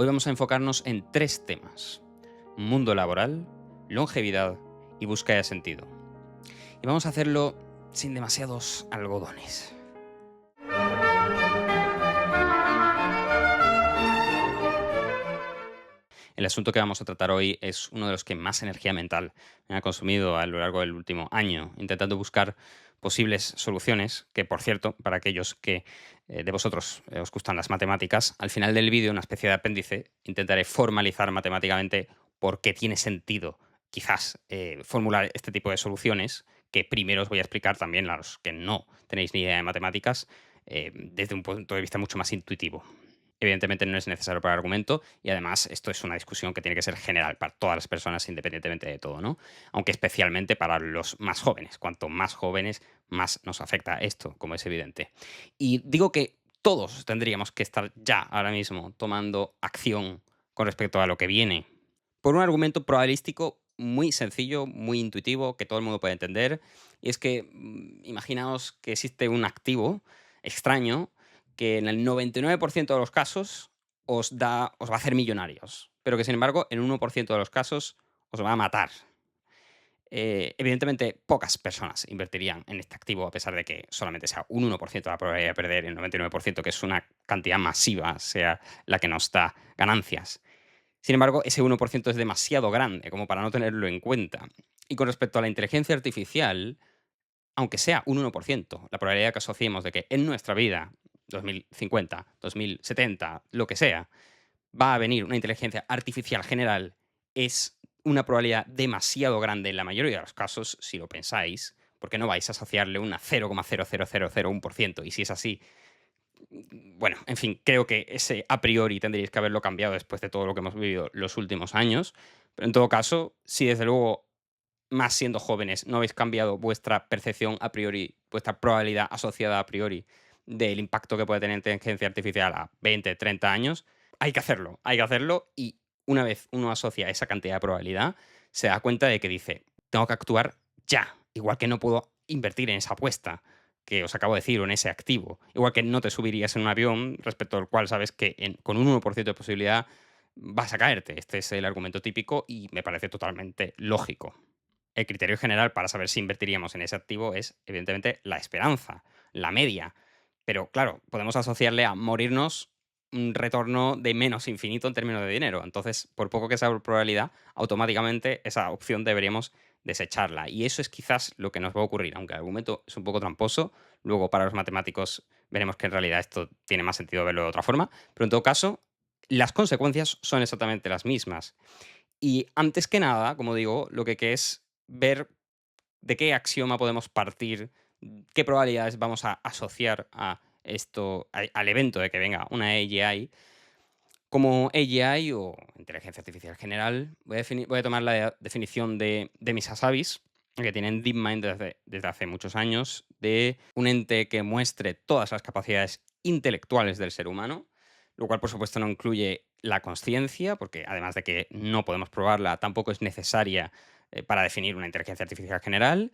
Hoy vamos a enfocarnos en tres temas: mundo laboral, longevidad y búsqueda de sentido. Y vamos a hacerlo sin demasiados algodones. El asunto que vamos a tratar hoy es uno de los que más energía mental me ha consumido a lo largo del último año, intentando buscar posibles soluciones, que por cierto, para aquellos que de vosotros os gustan las matemáticas, al final del vídeo, una especie de apéndice, intentaré formalizar matemáticamente por qué tiene sentido quizás formular este tipo de soluciones, que primero os voy a explicar también a los que no tenéis ni idea de matemáticas, desde un punto de vista mucho más intuitivo. Evidentemente no es necesario para el argumento y además esto es una discusión que tiene que ser general para todas las personas independientemente de todo, ¿no? Aunque especialmente para los más jóvenes. Cuanto más jóvenes, más nos afecta esto, como es evidente. Y digo que todos tendríamos que estar ya ahora mismo tomando acción con respecto a lo que viene. Por un argumento probabilístico muy sencillo, muy intuitivo, que todo el mundo puede entender. Y es que imaginaos que existe un activo extraño que en el 99% de los casos os va a hacer millonarios, pero que sin embargo en un 1% de los casos os va a matar. Evidentemente, pocas personas invertirían en este activo, a pesar de que solamente sea un 1% la probabilidad de perder, el 99%, que es una cantidad masiva, sea la que nos da ganancias. Sin embargo, ese 1% es demasiado grande como para no tenerlo en cuenta. Y con respecto a la inteligencia artificial, aunque sea un 1%, la probabilidad que asociemos de que en nuestra vida, 2050, 2070, lo que sea, va a venir una inteligencia artificial general, es una probabilidad demasiado grande en la mayoría de los casos, si lo pensáis, porque no vais a asociarle una 0,00001%. Y si es así, bueno, en fin, creo que ese a priori tendríais que haberlo cambiado después de todo lo que hemos vivido los últimos años. Pero en todo caso, si desde luego, más siendo jóvenes, no habéis cambiado vuestra percepción a priori, vuestra probabilidad asociada a priori del impacto que puede tener inteligencia artificial a 20, 30 años, hay que hacerlo y una vez uno asocia esa cantidad de probabilidad, se da cuenta de que dice, tengo que actuar ya, igual que no puedo invertir en esa apuesta que os acabo de decir o en ese activo, igual que no te subirías en un avión respecto al cual sabes que con un 1% de posibilidad vas a caerte. Este es el argumento típico y me parece totalmente lógico. El criterio general para saber si invertiríamos en ese activo es, evidentemente, la esperanza, la media. Pero claro, podemos asociarle a morirnos un retorno de menos infinito en términos de dinero. Entonces, por poco que sea la probabilidad, automáticamente esa opción deberíamos desecharla. Y eso es quizás lo que nos va a ocurrir, aunque el argumento es un poco tramposo. Luego, para los matemáticos, veremos que en realidad esto tiene más sentido verlo de otra forma. Pero en todo caso, las consecuencias son exactamente las mismas. Y antes que nada, como digo, lo que hay es ver de qué axioma podemos partir, qué probabilidades vamos a asociar a esto, al evento de que venga una AI. Como AI o inteligencia artificial general, voy a tomar la definición de Misasavis, que tienen DeepMind desde hace muchos años, de un ente que muestre todas las capacidades intelectuales del ser humano, lo cual por supuesto no incluye la conciencia, porque además de que no podemos probarla, tampoco es necesaria para definir una inteligencia artificial general,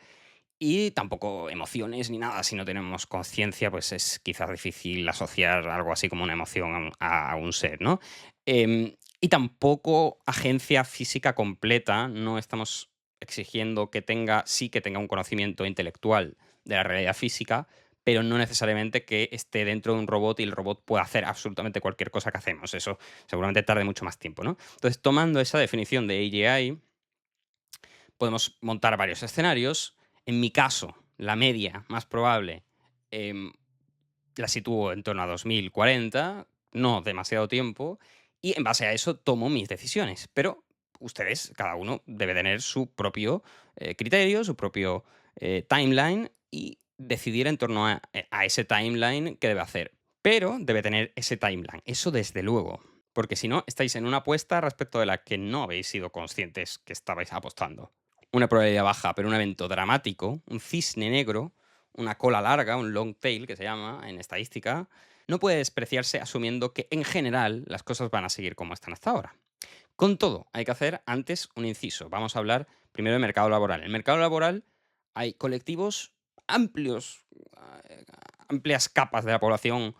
y tampoco emociones ni nada. Si no tenemos conciencia, pues es quizás difícil asociar algo así como una emoción a un ser, ¿no? Y tampoco agencia física completa. No estamos exigiendo que tenga, sí que tenga un conocimiento intelectual de la realidad física, pero no necesariamente que esté dentro de un robot y el robot pueda hacer absolutamente cualquier cosa que hacemos. Eso seguramente tarde mucho más tiempo, ¿no? Entonces, tomando esa definición de AGI, podemos montar varios escenarios. En mi caso, la media más probable em, la sitúo en torno a 2040, no demasiado tiempo, y en base a eso tomo mis decisiones. Pero ustedes, cada uno, debe tener su propio criterio, su propio timeline y decidir en torno a ese timeline qué debe hacer. Pero debe tener ese timeline, eso desde luego. Porque si no, estáis en una apuesta respecto de la que no habéis sido conscientes que estabais apostando. Una probabilidad baja, pero un evento dramático, un cisne negro, una cola larga, un long tail que se llama en estadística, no puede despreciarse asumiendo que en general las cosas van a seguir como están hasta ahora. Con todo, hay que hacer antes un inciso. Vamos a hablar primero del mercado laboral. En el mercado laboral hay colectivos amplios, amplias capas de la población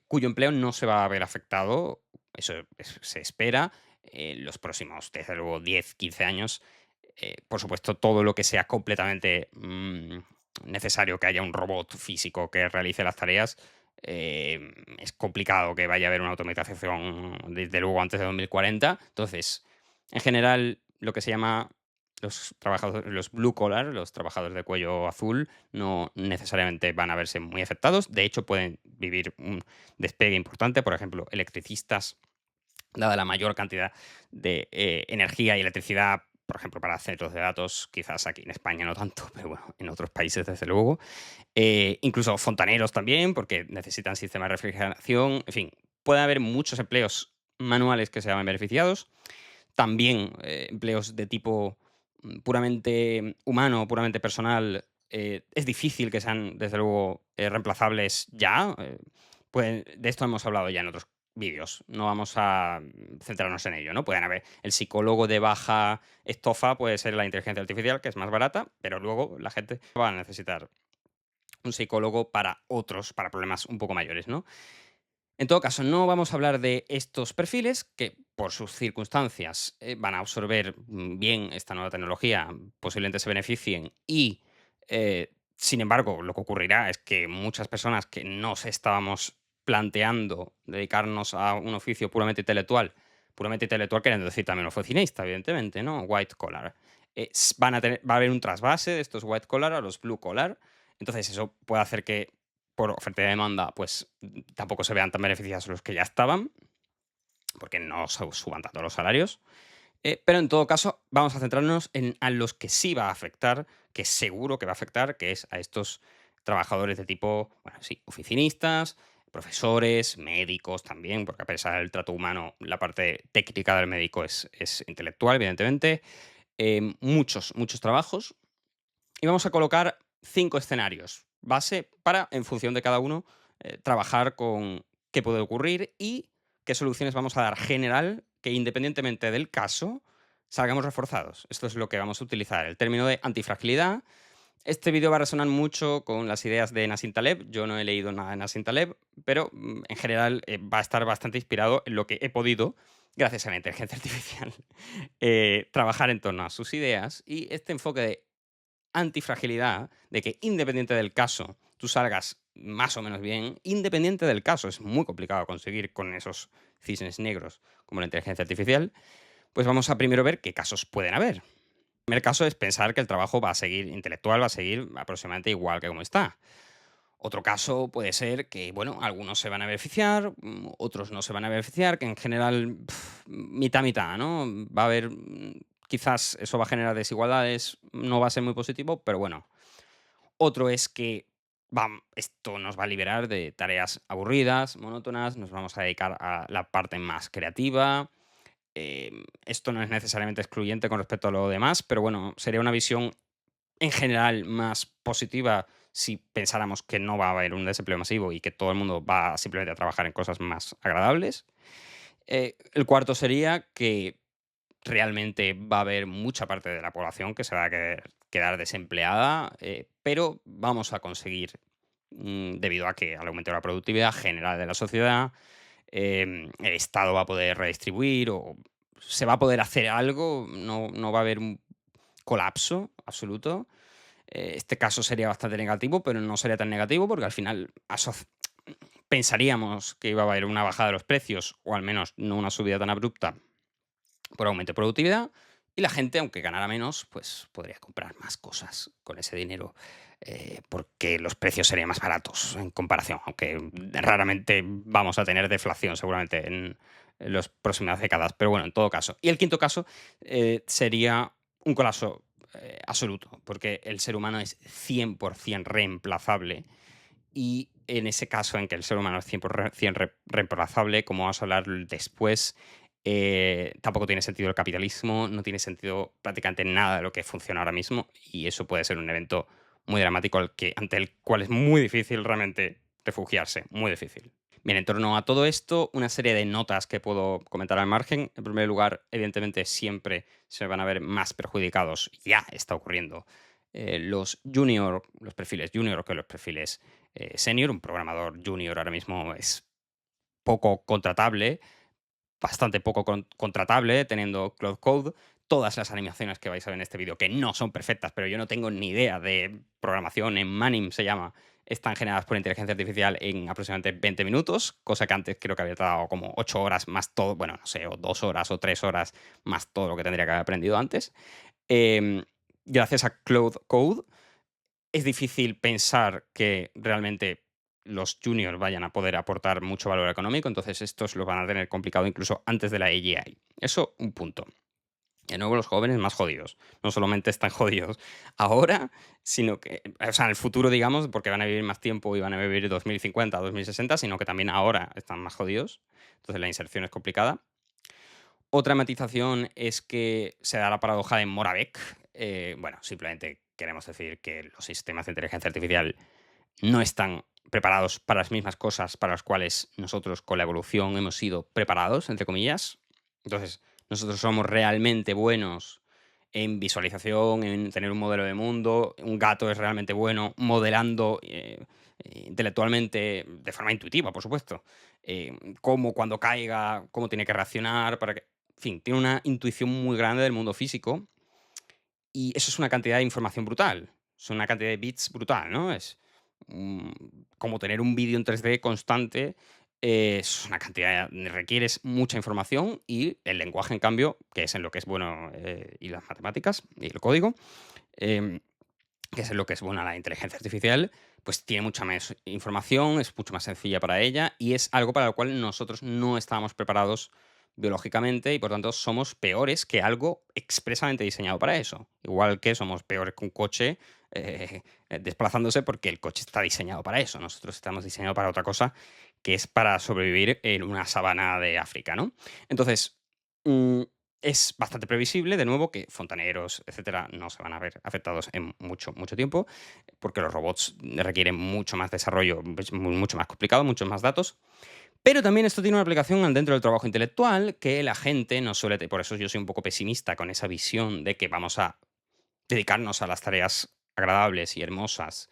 cuyo empleo no se va a ver afectado se espera en los próximos, desde luego, 10, 15 años. Por supuesto, todo lo que sea completamente necesario que haya un robot físico que realice las tareas, es complicado que vaya a haber una automatización, desde luego, antes de 2040. Entonces, en general, lo que se llama los trabajadores, los blue collar, los trabajadores de cuello azul, no necesariamente van a verse muy afectados. De hecho, pueden vivir un despegue importante. Por ejemplo, electricistas, dada la mayor cantidad de energía y electricidad, por ejemplo, para centros de datos, quizás aquí en España no tanto, pero bueno, en otros países desde luego. Incluso fontaneros también, porque necesitan sistemas de refrigeración. En fin, puede haber muchos empleos manuales que se vean beneficiados. También empleos de tipo puramente humano, puramente personal, es difícil que sean, desde luego, reemplazables ya. De esto hemos hablado ya en otros vídeos. No vamos a centrarnos en ello, ¿no? Pueden haber el psicólogo de baja estofa, puede ser la inteligencia artificial, que es más barata, pero luego la gente va a necesitar un psicólogo para otros, para problemas un poco mayores, ¿no? En todo caso, no vamos a hablar de estos perfiles que, por sus circunstancias, van a absorber bien esta nueva tecnología, posiblemente se beneficien y, sin embargo, lo que ocurrirá es que muchas personas que nos estábamos planteando dedicarnos a un oficio puramente intelectual queriendo decir también oficinista, evidentemente, ¿no? White collar. Va a haber un trasvase de estos white collar a los blue collar. Entonces, eso puede hacer que por oferta y demanda, pues tampoco se vean tan beneficiados los que ya estaban, porque no suban tanto los salarios. Pero en todo caso, vamos a centrarnos en a los que sí va a afectar, que seguro que va a afectar, que es a estos trabajadores de tipo, bueno, sí, oficinistas, profesores, médicos también, porque a pesar del trato humano, la parte técnica del médico es intelectual, evidentemente. Muchos trabajos. Y vamos a colocar 5 escenarios base para, en función de cada uno, trabajar con qué puede ocurrir y qué soluciones vamos a dar general que, independientemente del caso, salgamos reforzados. Esto es lo que vamos a utilizar, el término de antifragilidad. Este vídeo va a resonar mucho con las ideas de Nassim Taleb. Yo no he leído nada de Nassim Taleb, pero en general va a estar bastante inspirado en lo que he podido, gracias a la inteligencia artificial, trabajar en torno a sus ideas. Y este enfoque de antifragilidad, de que independiente del caso, tú salgas más o menos bien, independiente del caso, es muy complicado conseguir con esos cisnes negros como la inteligencia artificial, pues vamos a primero ver qué casos pueden haber. El primer caso es pensar que el trabajo va a seguir intelectual, va a seguir aproximadamente igual que como está. Otro caso puede ser que, bueno, algunos se van a beneficiar, otros no se van a beneficiar, que en general mitad, ¿no? Va a haber, quizás eso va a generar desigualdades, no va a ser muy positivo, pero bueno. Otro es que esto nos va a liberar de tareas aburridas, monótonas, nos vamos a dedicar a la parte más creativa. Esto no es necesariamente excluyente con respecto a lo demás, pero bueno, sería una visión en general más positiva si pensáramos que no va a haber un desempleo masivo y que todo el mundo va simplemente a trabajar en cosas más agradables. El cuarto sería que realmente va a haber mucha parte de la población que se va a quedar desempleada, pero vamos a conseguir, debido a que al aumento de la productividad general de la sociedad, el Estado va a poder redistribuir o se va a poder hacer algo, no va a haber un colapso absoluto. Este caso sería bastante negativo, pero no sería tan negativo porque al final pensaríamos que iba a haber una bajada de los precios, o al menos no una subida tan abrupta por aumento de productividad, y la gente, aunque ganara menos, pues podría comprar más cosas con ese dinero, porque los precios serían más baratos en comparación, aunque raramente vamos a tener deflación seguramente en las próximas décadas, pero bueno, en todo caso. Y el quinto caso sería un colapso absoluto, porque el ser humano es 100% reemplazable y en ese caso en que el ser humano es 100% reemplazable, como vamos a hablar después, tampoco tiene sentido el capitalismo, no tiene sentido prácticamente nada de lo que funciona ahora mismo y eso puede ser un evento muy dramático ante el cual es muy difícil realmente refugiarse, muy difícil. Bien, en torno a todo esto, una serie de notas que puedo comentar al margen. En primer lugar, evidentemente siempre se van a ver más perjudicados, ya está ocurriendo, los perfiles junior que los perfiles senior. Un programador junior ahora mismo es poco contratable, bastante poco contratable teniendo Cloud Code. Todas las animaciones que vais a ver en este vídeo, que no son perfectas, pero yo no tengo ni idea de programación, en Manim se llama, están generadas por inteligencia artificial en aproximadamente 20 minutos, cosa que antes creo que había tardado como 8 horas más todo, bueno, no sé, o 2 horas o 3 horas más todo lo que tendría que haber aprendido antes. Em, Gracias a Cloud Code es difícil pensar que realmente los juniors vayan a poder aportar mucho valor económico, entonces estos lo van a tener complicado incluso antes de la AGI. Eso, un punto. De nuevo, los jóvenes más jodidos. No solamente están jodidos ahora, sino que, o sea, en el futuro, digamos, porque van a vivir más tiempo y van a vivir 2050, 2060, sino que también ahora están más jodidos. Entonces la inserción es complicada. Otra matización es que se da la paradoja de Moravec. Bueno, simplemente queremos decir que los sistemas de inteligencia artificial no están preparados para las mismas cosas para las cuales nosotros con la evolución hemos sido preparados, entre comillas. Entonces, nosotros somos realmente buenos en visualización, en tener un modelo de mundo. Un gato es realmente bueno modelando intelectualmente, de forma intuitiva, por supuesto, cómo cuando caiga, cómo tiene que reaccionar, para que... En fin, tiene una intuición muy grande del mundo físico y eso es una cantidad de información brutal. Es una cantidad de bits brutal, ¿no? Es mm, como tener un vídeo en 3D constante. Es una cantidad. Requieres mucha información y el lenguaje, en cambio, que es en lo que es bueno, y las matemáticas y el código, em, que es en lo que es buena la inteligencia artificial, pues tiene mucha más información, es mucho más sencilla para ella y es algo para lo cual nosotros no estábamos preparados biológicamente y por tanto somos peores que algo expresamente diseñado para eso. Igual que somos peores que un coche desplazándose porque el coche está diseñado para eso. Nosotros estamos diseñados para otra cosa que es para sobrevivir en una sabana de África, ¿no? Entonces, mm, es bastante previsible, de nuevo, que fontaneros, etcétera, no se van a ver afectados en mucho, mucho tiempo, porque los robots requieren mucho más desarrollo, es mucho más complicado, muchos más datos. Pero también esto tiene una aplicación dentro del trabajo intelectual que la gente no suele. Por eso yo soy un poco pesimista con esa visión de que vamos a dedicarnos a las tareas agradables y hermosas,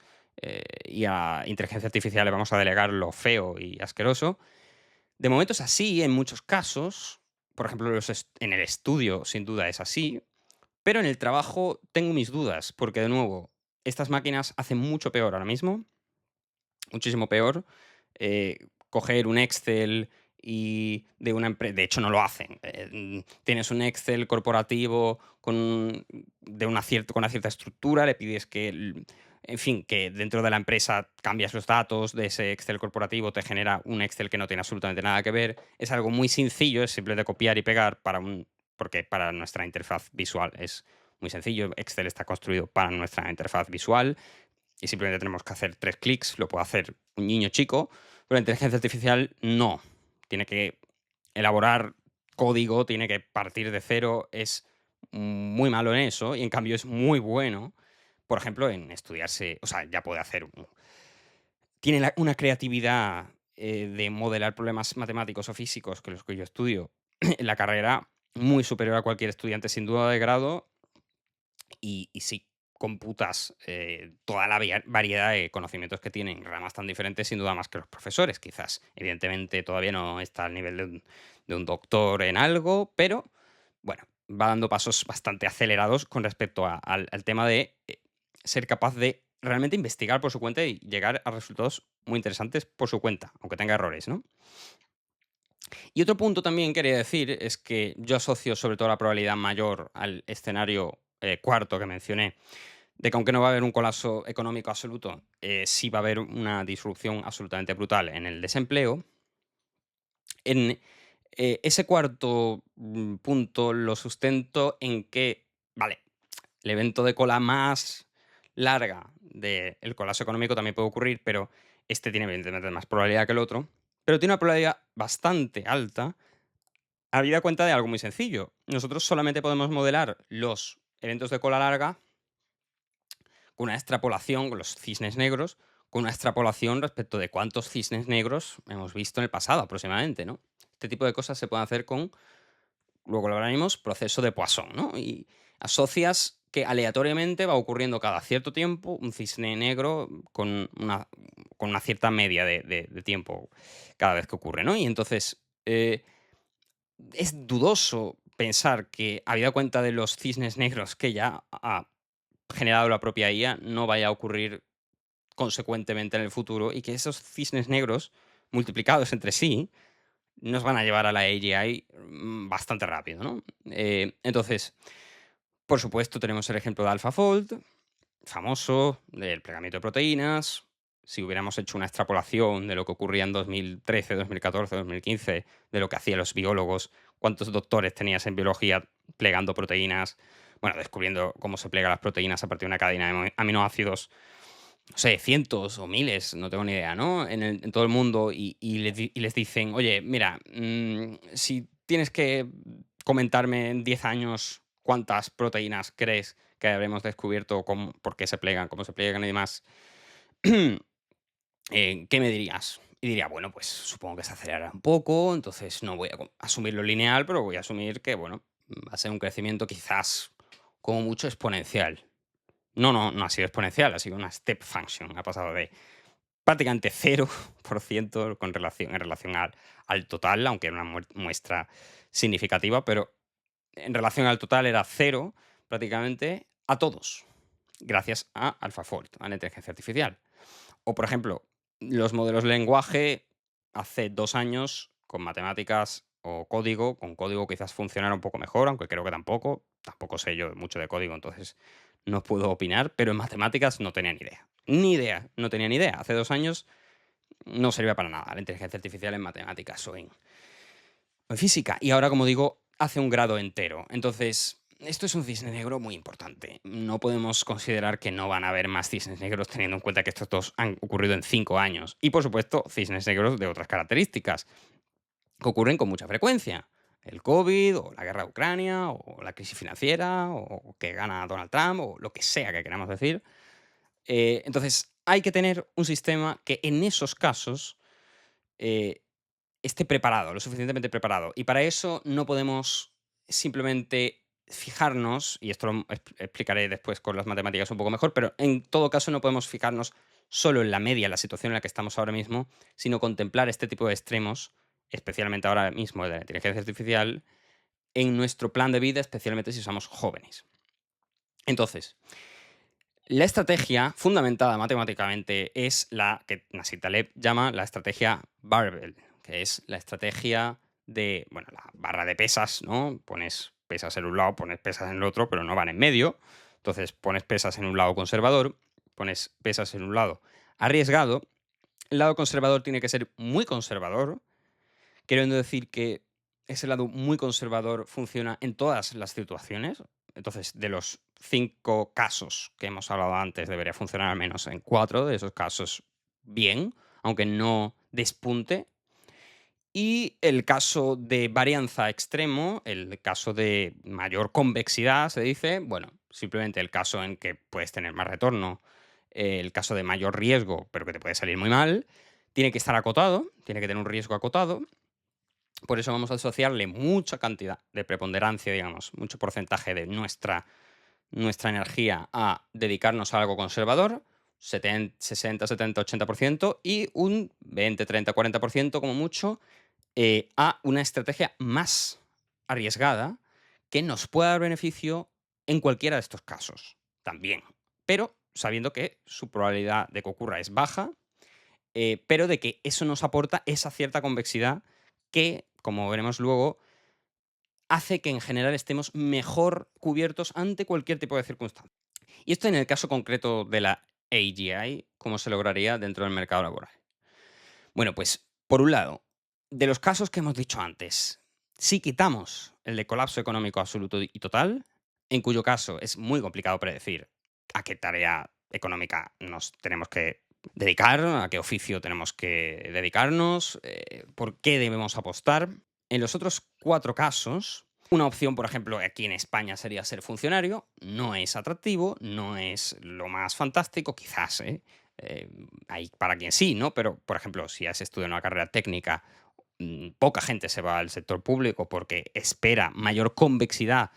y a inteligencia artificial le vamos a delegar lo feo y asqueroso. De momento es así en muchos casos. Por ejemplo, en el estudio, sin duda, es así. Pero en el trabajo tengo mis dudas, porque de nuevo, estas máquinas hacen mucho peor ahora mismo, muchísimo peor. Coger un Excel y de una empresa, de hecho no lo hacen. Tienes un Excel corporativo con una cierta estructura, le pides que, en fin, que dentro de la empresa cambias los datos de ese Excel corporativo, te genera un Excel que no tiene absolutamente nada que ver. Es algo muy sencillo, es simplemente copiar y pegar porque para nuestra interfaz visual es muy sencillo. Excel está construido para nuestra interfaz visual y simplemente tenemos que hacer 3 clics, lo puede hacer un niño chico, pero la inteligencia artificial no. Tiene que elaborar código, tiene que partir de cero, es muy malo en eso y en cambio es muy bueno, por ejemplo, en estudiarse, o sea, ya puede hacer tiene una creatividad, de modelar problemas matemáticos o físicos, que los que yo estudio en la carrera, muy superior a cualquier estudiante sin duda de grado, y sí, computas, toda la variedad de conocimientos que tienen ramas tan diferentes, sin duda más que los profesores, quizás. Evidentemente todavía no está al nivel de un doctor en algo, pero bueno, va dando pasos bastante acelerados con respecto al tema de ser capaz de realmente investigar por su cuenta y llegar a resultados muy interesantes por su cuenta, aunque tenga errores, ¿no? Y otro punto también quería decir es que yo asocio sobre todo la probabilidad mayor al escenario cuarto que mencioné, de que aunque no va a haber un colapso económico absoluto, sí va a haber una disrupción absolutamente brutal en el desempleo. En ese cuarto punto lo sustento en que, vale, el evento de cola más larga del colapso económico también puede ocurrir, pero este tiene evidentemente más probabilidad que el otro, pero tiene una probabilidad bastante alta, habida cuenta de algo muy sencillo. Nosotros solamente podemos modelar los eventos de cola larga con una extrapolación, con los cisnes negros, con una extrapolación respecto de cuántos cisnes negros hemos visto en el pasado aproximadamente, ¿no? Este tipo de cosas se pueden hacer con, luego lo hablaremos, proceso de Poisson, ¿no? Y asocias que aleatoriamente va ocurriendo cada cierto tiempo un cisne negro con una cierta media de tiempo cada vez que ocurre, ¿no? Y entonces, es dudoso pensar que, habida cuenta de los cisnes negros que ya ha generado la propia IA, no vaya a ocurrir consecuentemente en el futuro y que esos cisnes negros multiplicados entre sí nos van a llevar a la AGI bastante rápido, ¿no? Entonces, por supuesto, tenemos el ejemplo de AlphaFold, famoso, del plegamiento de proteínas. Si hubiéramos hecho una extrapolación de lo que ocurría en 2013, 2014, 2015, de lo que hacían los biólogos, cuántos doctores tenías en biología plegando proteínas, bueno, descubriendo cómo se plegan las proteínas a partir de una cadena de aminoácidos, no sé, cientos o miles, no tengo ni idea, ¿no? En todo el mundo y les dicen, oye, mira, si tienes que comentarme en 10 años cuántas proteínas crees que habremos descubierto, por qué se plegan, cómo se pliegan y demás, ¿qué me dirías? Y diría, bueno, pues supongo que se acelerará un poco, entonces no voy a asumirlo lineal, pero voy a asumir que, bueno, va a ser un crecimiento quizás como mucho exponencial. No ha sido exponencial, ha sido una step function. Ha pasado de prácticamente 0% en relación al total, aunque era una muestra significativa, pero en relación al total era cero prácticamente a todos, gracias a AlphaFold, a la inteligencia artificial. O, por ejemplo, los modelos de lenguaje hace 2 años con matemáticas o código, con código quizás funcionara un poco mejor, aunque creo que tampoco sé yo mucho de código, entonces no puedo opinar, pero en matemáticas no tenía ni idea. Ni idea, no tenía ni idea. Hace 2 años no servía para nada la inteligencia artificial en matemáticas o en física. Y ahora, como digo, hace un grado entero. Entonces, esto es un cisne negro muy importante. No podemos considerar que no van a haber más cisnes negros teniendo en cuenta que estos dos han ocurrido en 5 años. Y, por supuesto, cisnes negros de otras características que ocurren con mucha frecuencia. El COVID, o la guerra de Ucrania, o la crisis financiera, o que gana Donald Trump, o lo que sea que queramos decir. Entonces, hay que tener un sistema que en esos casos eh, esté preparado, lo suficientemente preparado. Y para eso no podemos simplemente fijarnos, y esto lo explicaré después con las matemáticas un poco mejor, pero en todo caso no podemos fijarnos solo en la media, en la situación en la que estamos ahora mismo, sino contemplar este tipo de extremos, especialmente ahora mismo de la inteligencia artificial, en nuestro plan de vida, especialmente si somos jóvenes. Entonces, la estrategia fundamentada matemáticamente es la que Nassim Taleb llama la estrategia Barbell, que es la estrategia de, bueno, la barra de pesas, ¿no? Pones pesas en un lado, pones pesas en el otro, pero no van en medio. Entonces pones pesas en un lado conservador, pones pesas en un lado arriesgado. El lado conservador tiene que ser muy conservador, queriendo decir que ese lado muy conservador funciona en todas las situaciones. Entonces, de los 5 casos que hemos hablado antes, debería funcionar al menos en 4 de esos casos bien, aunque no despunte. Y el caso de varianza extremo, el caso de mayor convexidad, se dice, bueno, simplemente el caso en que puedes tener más retorno, el caso de mayor riesgo, pero que te puede salir muy mal, tiene que estar acotado, tiene que tener un riesgo acotado. Por eso vamos a asociarle mucha cantidad de preponderancia, digamos, mucho porcentaje de nuestra energía a dedicarnos a algo conservador, 60, 70, 80%, y un 20, 30, 40% como mucho a una estrategia más arriesgada que nos pueda dar beneficio en cualquiera de estos casos también. Pero sabiendo que su probabilidad de que ocurra es baja, pero de que eso nos aporta esa cierta convexidad que, como veremos luego, hace que en general estemos mejor cubiertos ante cualquier tipo de circunstancia. Y esto en el caso concreto de la AGI, ¿cómo se lograría dentro del mercado laboral? Bueno, pues por un lado, de los casos que hemos dicho antes, si quitamos el de colapso económico absoluto y total, en cuyo caso es muy complicado predecir a qué tarea económica nos tenemos que dedicar, a qué oficio tenemos que dedicarnos, por qué debemos apostar. En los otros 4 casos, una opción, por ejemplo, aquí en España sería ser funcionario. No es atractivo, no es lo más fantástico, quizás, ¿eh? Hay para quien sí, ¿no? Pero, por ejemplo, si has estudiado una carrera técnica, poca gente se va al sector público porque espera mayor convexidad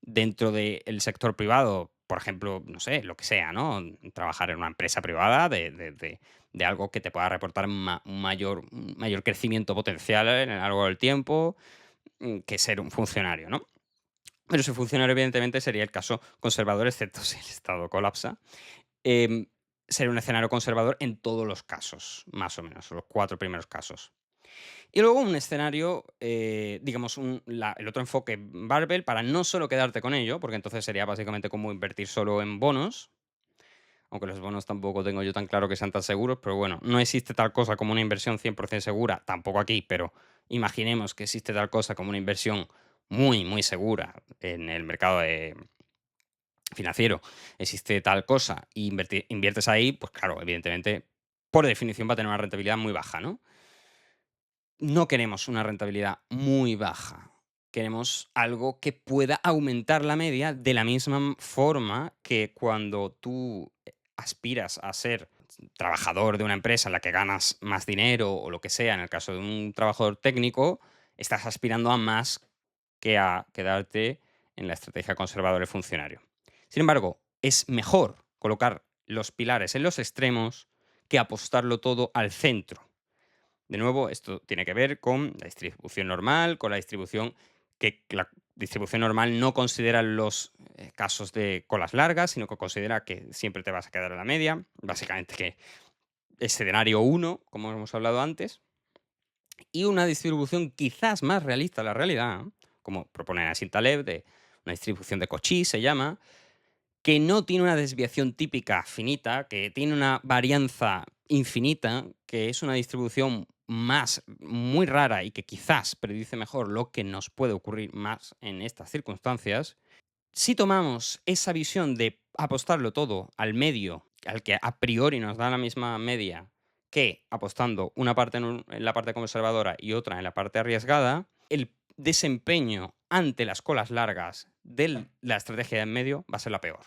dentro del sector privado. Por ejemplo, no sé, lo que sea, ¿no? Trabajar en una empresa privada de algo que te pueda reportar un mayor crecimiento potencial en a lo largo del tiempo. que ser un funcionario, ¿no? Pero ese funcionario, evidentemente, sería el caso conservador, excepto si el Estado colapsa. Em, Sería un escenario conservador en todos los casos, más o menos, los 4 primeros casos. Y luego un escenario, digamos, el otro enfoque barbell para no solo quedarte con ello, porque entonces sería básicamente como invertir solo en bonos, aunque los bonos tampoco tengo yo tan claro que sean tan seguros, pero bueno, no existe tal cosa como una inversión 100% segura, tampoco aquí, pero imaginemos que existe tal cosa como una inversión muy, muy segura en el mercado financiero, existe tal cosa y inviertes ahí, pues claro, evidentemente, por definición va a tener una rentabilidad muy baja, ¿no? No queremos una rentabilidad muy baja. Queremos algo que pueda aumentar la media de la misma forma que cuando tú aspiras a ser trabajador de una empresa en la que ganas más dinero o lo que sea, en el caso de un trabajador técnico, estás aspirando a más que a quedarte en la estrategia conservadora y funcionario. Sin embargo, es mejor colocar los pilares en los extremos que apostarlo todo al centro. De nuevo, esto tiene que ver con la distribución normal, con la distribución que la distribución normal no considera los casos de colas largas, sino que considera que siempre te vas a quedar en la media. Básicamente que escenario uno, como hemos hablado antes, y una distribución quizás más realista a la realidad, como propone Nassim Taleb, de una distribución de Cauchy se llama, que no tiene una desviación típica finita, que tiene una varianza infinita, que es una distribución más muy rara y que quizás predice mejor lo que nos puede ocurrir más en estas circunstancias. Si tomamos esa visión de apostarlo todo al medio, al que a priori nos da la misma media, que apostando una parte en la parte conservadora y otra en la parte arriesgada, el desempeño ante las colas largas de la estrategia de en medio va a ser la peor.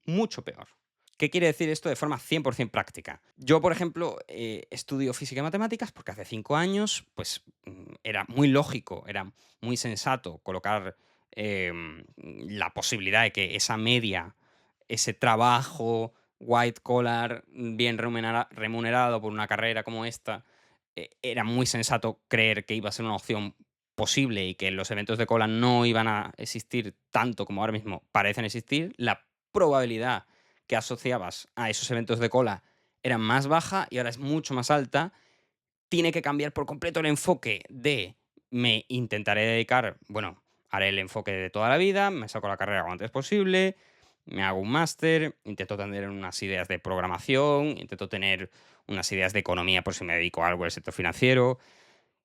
Mucho peor. ¿Qué quiere decir esto de forma 100% práctica? Yo, por ejemplo, estudio física y matemáticas porque hace 5 años pues, era muy lógico, era muy sensato colocar la posibilidad de que esa media, ese trabajo white collar, bien remunerado por una carrera como esta, era muy sensato creer que iba a ser una opción posible y que los eventos de cola no iban a existir tanto como ahora mismo parecen existir. La probabilidad que asociabas a esos eventos de cola era más baja y ahora es mucho más alta. Tiene que cambiar por completo el enfoque de me intentaré dedicar, bueno, haré el enfoque de toda la vida, me saco la carrera lo antes posible, me hago un máster, intento tener unas ideas de programación, intento tener unas ideas de economía por si me dedico a algo del sector financiero.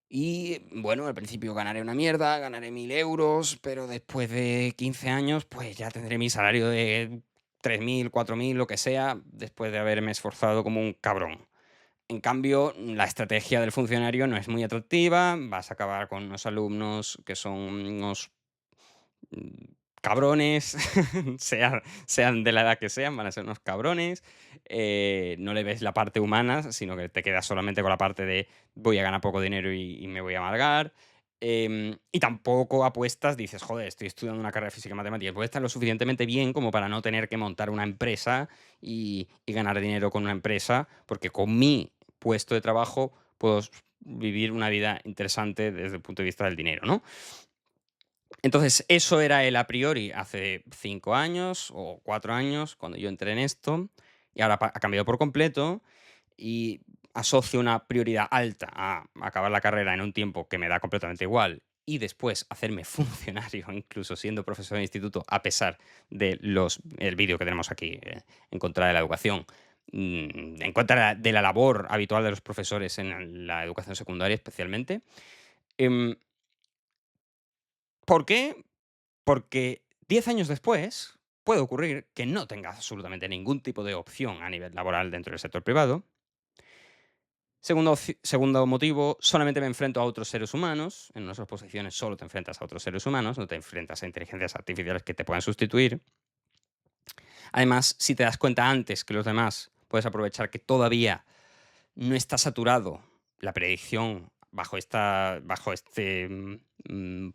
Y bueno, al principio ganaré una mierda, ganaré 1.000 euros, pero después de 15 años, pues ya tendré mi salario de 3.000, 4.000, lo que sea, después de haberme esforzado como un cabrón. En cambio, la estrategia del funcionario no es muy atractiva, vas a acabar con unos alumnos que son unos mm, cabrones, sean de la edad que sean, van a ser unos cabrones. No le ves la parte humana, sino que te quedas solamente con la parte de voy a ganar poco dinero y me voy a amargar. Y tampoco apuestas, dices, joder, estoy estudiando una carrera de física y matemáticas, voy a estar lo suficientemente bien como para no tener que montar una empresa y ganar dinero con una empresa, porque con mi puesto de trabajo puedo vivir una vida interesante desde el punto de vista del dinero, ¿no? Entonces, eso era el a priori hace 5 años o 4 años, cuando yo entré en esto, y ahora ha cambiado por completo y asocio una prioridad alta a acabar la carrera en un tiempo que me da completamente igual y después hacerme funcionario, incluso siendo profesor de instituto, a pesar de el vídeo que tenemos aquí en contra de la educación, en contra de la labor habitual de los profesores en la educación secundaria especialmente. Em, ¿Por qué? Porque 10 años después puede ocurrir que no tenga absolutamente ningún tipo de opción a nivel laboral dentro del sector privado. Segundo motivo, solamente me enfrento a otros seres humanos. En nuestras posiciones solo te enfrentas a otros seres humanos, no te enfrentas a inteligencias artificiales que te puedan sustituir. Además, si te das cuenta antes que los demás, puedes aprovechar que todavía no está saturado la predicción bajo este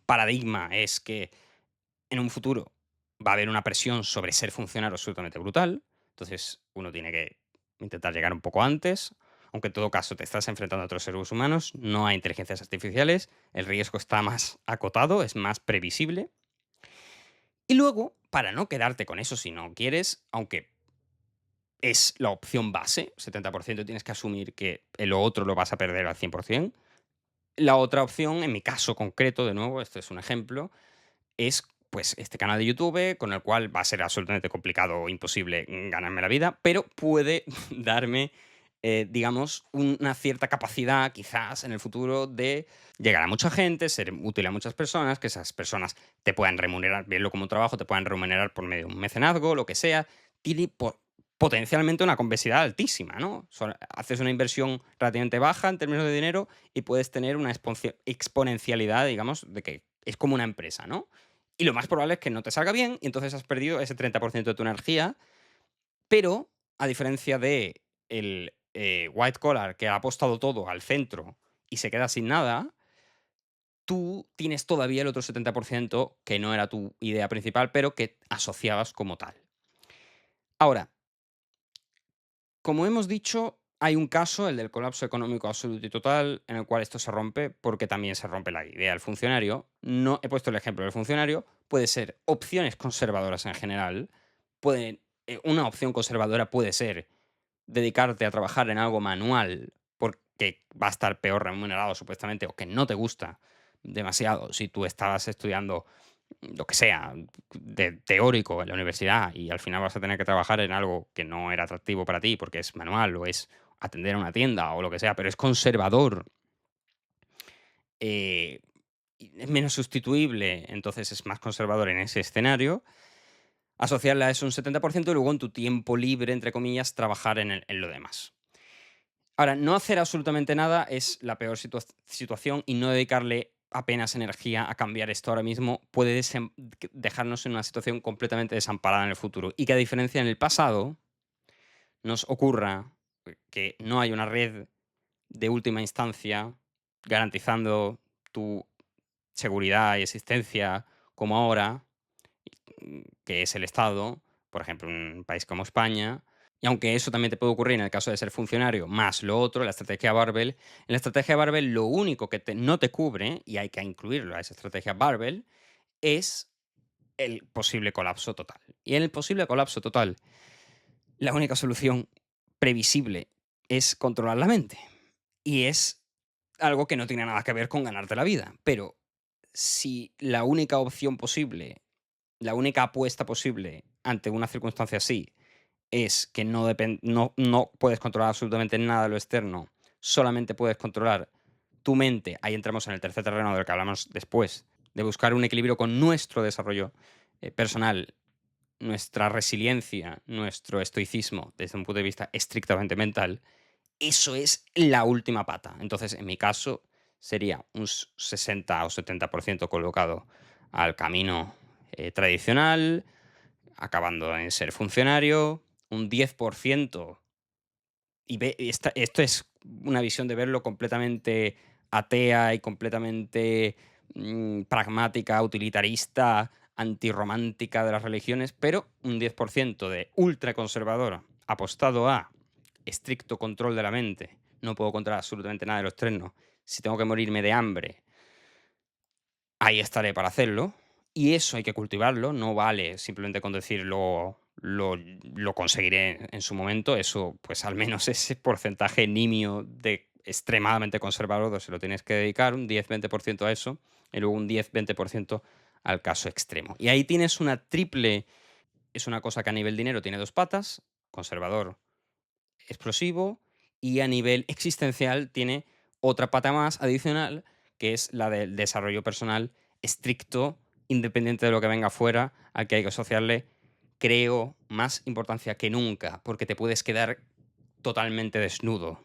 paradigma es que en un futuro va a haber una presión sobre ser funcionario absolutamente brutal. Entonces, uno tiene que intentar llegar un poco antes. aunque en todo caso te estás enfrentando a otros seres humanos, no a inteligencias artificiales, el riesgo está más acotado, es más previsible. Y luego, para no quedarte con eso si no quieres, aunque es la opción base, 70% tienes que asumir que lo otro lo vas a perder al 100%. La otra opción, en mi caso concreto, de nuevo, este es un ejemplo, es pues este canal de YouTube con el cual va a ser absolutamente complicado o imposible ganarme la vida, pero puede darme, digamos, una cierta capacidad quizás en el futuro de llegar a mucha gente, ser útil a muchas personas, que esas personas te puedan remunerar, verlo como trabajo, te puedan remunerar por medio de un mecenazgo, lo que sea. Tiene potencialmente una convexidad altísima, ¿no? Haces una inversión relativamente baja en términos de dinero y puedes tener una exponencialidad, digamos, de que es como una empresa, ¿no? Y lo más probable es que no te salga bien y entonces has perdido ese 30% de tu energía, pero a diferencia de el white collar que ha apostado todo al centro y se queda sin nada, tú tienes todavía el otro 70% que no era tu idea principal, pero que asociabas como tal. Ahora, como hemos dicho, hay un caso, el del colapso económico absoluto y total, en el cual esto se rompe porque también se rompe la idea del funcionario. No he puesto el ejemplo del funcionario, puede ser opciones conservadoras en general. Una opción conservadora puede ser dedicarte a trabajar en algo manual porque va a estar peor remunerado supuestamente o que no te gusta demasiado si tú estabas estudiando lo que sea, de teórico en la universidad y al final vas a tener que trabajar en algo que no era atractivo para ti porque es manual o es atender a una tienda o lo que sea, pero es conservador, eh, y es menos sustituible, entonces es más conservador en ese escenario, asociarle a eso un 70% y luego en tu tiempo libre, entre comillas, trabajar en lo demás. Ahora, no hacer absolutamente nada es la peor situación y no dedicarle apenas energía a cambiar esto ahora mismo puede dejarnos en una situación completamente desamparada en el futuro. Y que a diferencia en el pasado nos ocurra que no hay una red de última instancia garantizando tu seguridad y existencia como ahora, que es el Estado, por ejemplo, en un país como España. Y aunque eso también te puede ocurrir en el caso de ser funcionario, más lo otro, la estrategia Barbell, en la estrategia Barbell lo único que no te cubre, y hay que incluirlo a esa estrategia Barbell, es el posible colapso total. Y en el posible colapso total, la única solución previsible es controlar la mente. Y es algo que no tiene nada que ver con ganarte la vida. Pero si la única opción posible, la única apuesta posible ante una circunstancia así es que no puedes controlar absolutamente nada de lo externo, solamente puedes controlar tu mente. Ahí entramos en el tercer terreno del que hablamos después, de buscar un equilibrio con nuestro desarrollo personal, nuestra resiliencia, nuestro estoicismo desde un punto de vista estrictamente mental. Eso es la última pata. Entonces, en mi caso, sería un 60 o 70% colocado al camino tradicional, acabando en ser funcionario, un 10%, esto es una visión de verlo completamente atea y completamente pragmática, utilitarista, antirromántica de las religiones, pero un 10% de ultraconservador apostado a estricto control de la mente. No puedo controlar absolutamente nada de los externo. Si tengo que morirme de hambre, ahí estaré para hacerlo. Y eso hay que cultivarlo, no vale simplemente con decirlo lo conseguiré en su momento. Eso, pues al menos ese porcentaje nimio de extremadamente conservador se lo tienes que dedicar, un 10-20% a eso, y luego un 10-20% al caso extremo. Y ahí tienes una triple, es una cosa que a nivel dinero tiene dos patas, conservador, explosivo, y a nivel existencial tiene otra pata más adicional, que es la del desarrollo personal estricto, independiente de lo que venga afuera, al que hay que asociarle, creo, más importancia que nunca, porque te puedes quedar totalmente desnudo.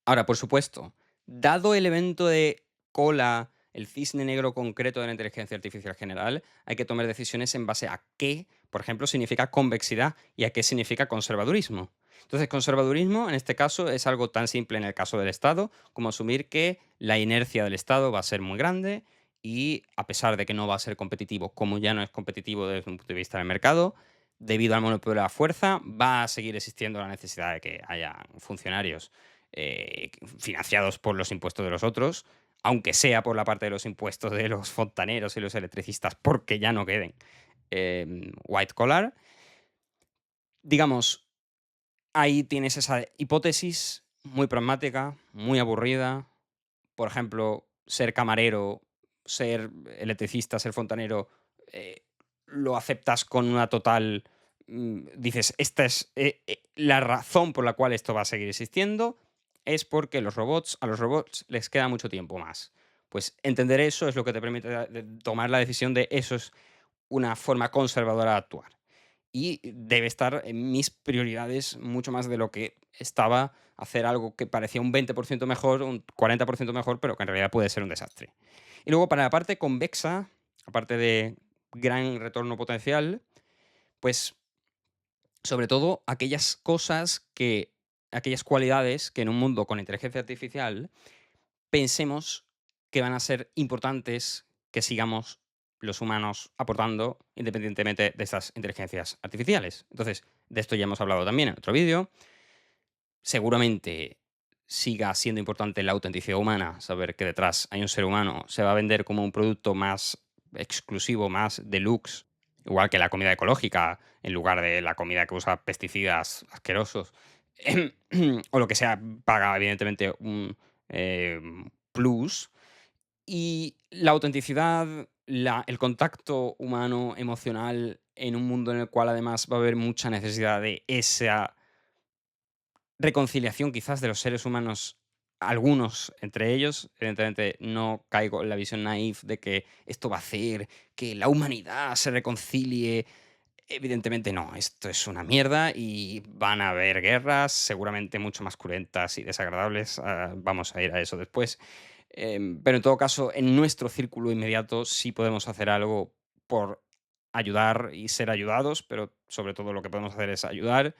Ahora, por supuesto, dado el evento de cola, el cisne negro concreto de la inteligencia artificial general, hay que tomar decisiones en base a qué, por ejemplo, significa convexidad y a qué significa conservadurismo. Entonces, conservadurismo en este caso es algo tan simple en el caso del Estado como asumir que la inercia del Estado va a ser muy grande y a pesar de que no va a ser competitivo, como ya no es competitivo desde un punto de vista del mercado, debido al monopolio de la fuerza, va a seguir existiendo la necesidad de que haya funcionarios financiados por los impuestos de los otros, aunque sea por la parte de los impuestos de los fontaneros y los electricistas, porque ya no queden white collar. Digamos, ahí tienes esa hipótesis muy pragmática, muy aburrida. Por ejemplo, ser camarero, ser electricista, ser fontanero, eh, lo aceptas con una total... dices, esta es la razón por la cual esto va a seguir existiendo, es porque a los robots les queda mucho tiempo más. Pues entender eso es lo que te permite tomar la decisión de eso es una forma conservadora de actuar. Y debe estar en mis prioridades mucho más de lo que estaba hacer algo que parecía un 20% mejor, un 40% mejor, pero que en realidad puede ser un desastre. Y luego para la parte convexa, aparte de gran retorno potencial, pues sobre todo aquellas cualidades que en un mundo con inteligencia artificial pensemos que van a ser importantes que sigamos los humanos aportando independientemente de estas inteligencias artificiales. Entonces, de esto ya hemos hablado también en otro vídeo. Seguramente siga siendo importante la autenticidad humana, saber que detrás hay un ser humano, se va a vender como un producto más exclusivo, más deluxe, igual que la comida ecológica, en lugar de la comida que usa pesticidas asquerosos, o lo que sea, paga evidentemente un eh, plus. Y la autenticidad, el contacto humano, emocional, en un mundo en el cual además va a haber mucha necesidad de esa reconciliación quizás de los seres humanos, algunos entre ellos. Evidentemente no caigo en la visión naif de que esto va a hacer que la humanidad se reconcilie. Evidentemente no, esto es una mierda y van a haber guerras, seguramente mucho más cruentas y desagradables. Vamos a ir a eso después. Pero en todo caso, en nuestro círculo inmediato sí podemos hacer algo por ayudar y ser ayudados, pero sobre todo lo que podemos hacer es ayudar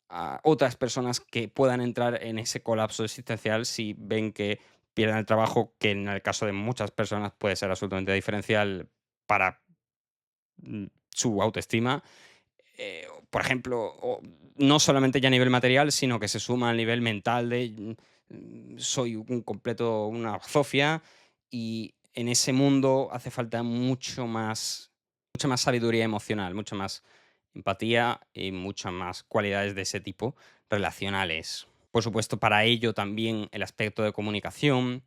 a otras personas que puedan entrar en ese colapso existencial si ven que pierden el trabajo, que en el caso de muchas personas puede ser absolutamente diferencial para su autoestima. Por ejemplo, no solamente ya a nivel material, sino que se suma a nivel mental de soy un completo, una zofia, y en ese mundo hace falta mucha más sabiduría emocional, mucha más empatía y muchas más cualidades de ese tipo relacionales. Por supuesto, para ello también el aspecto de comunicación.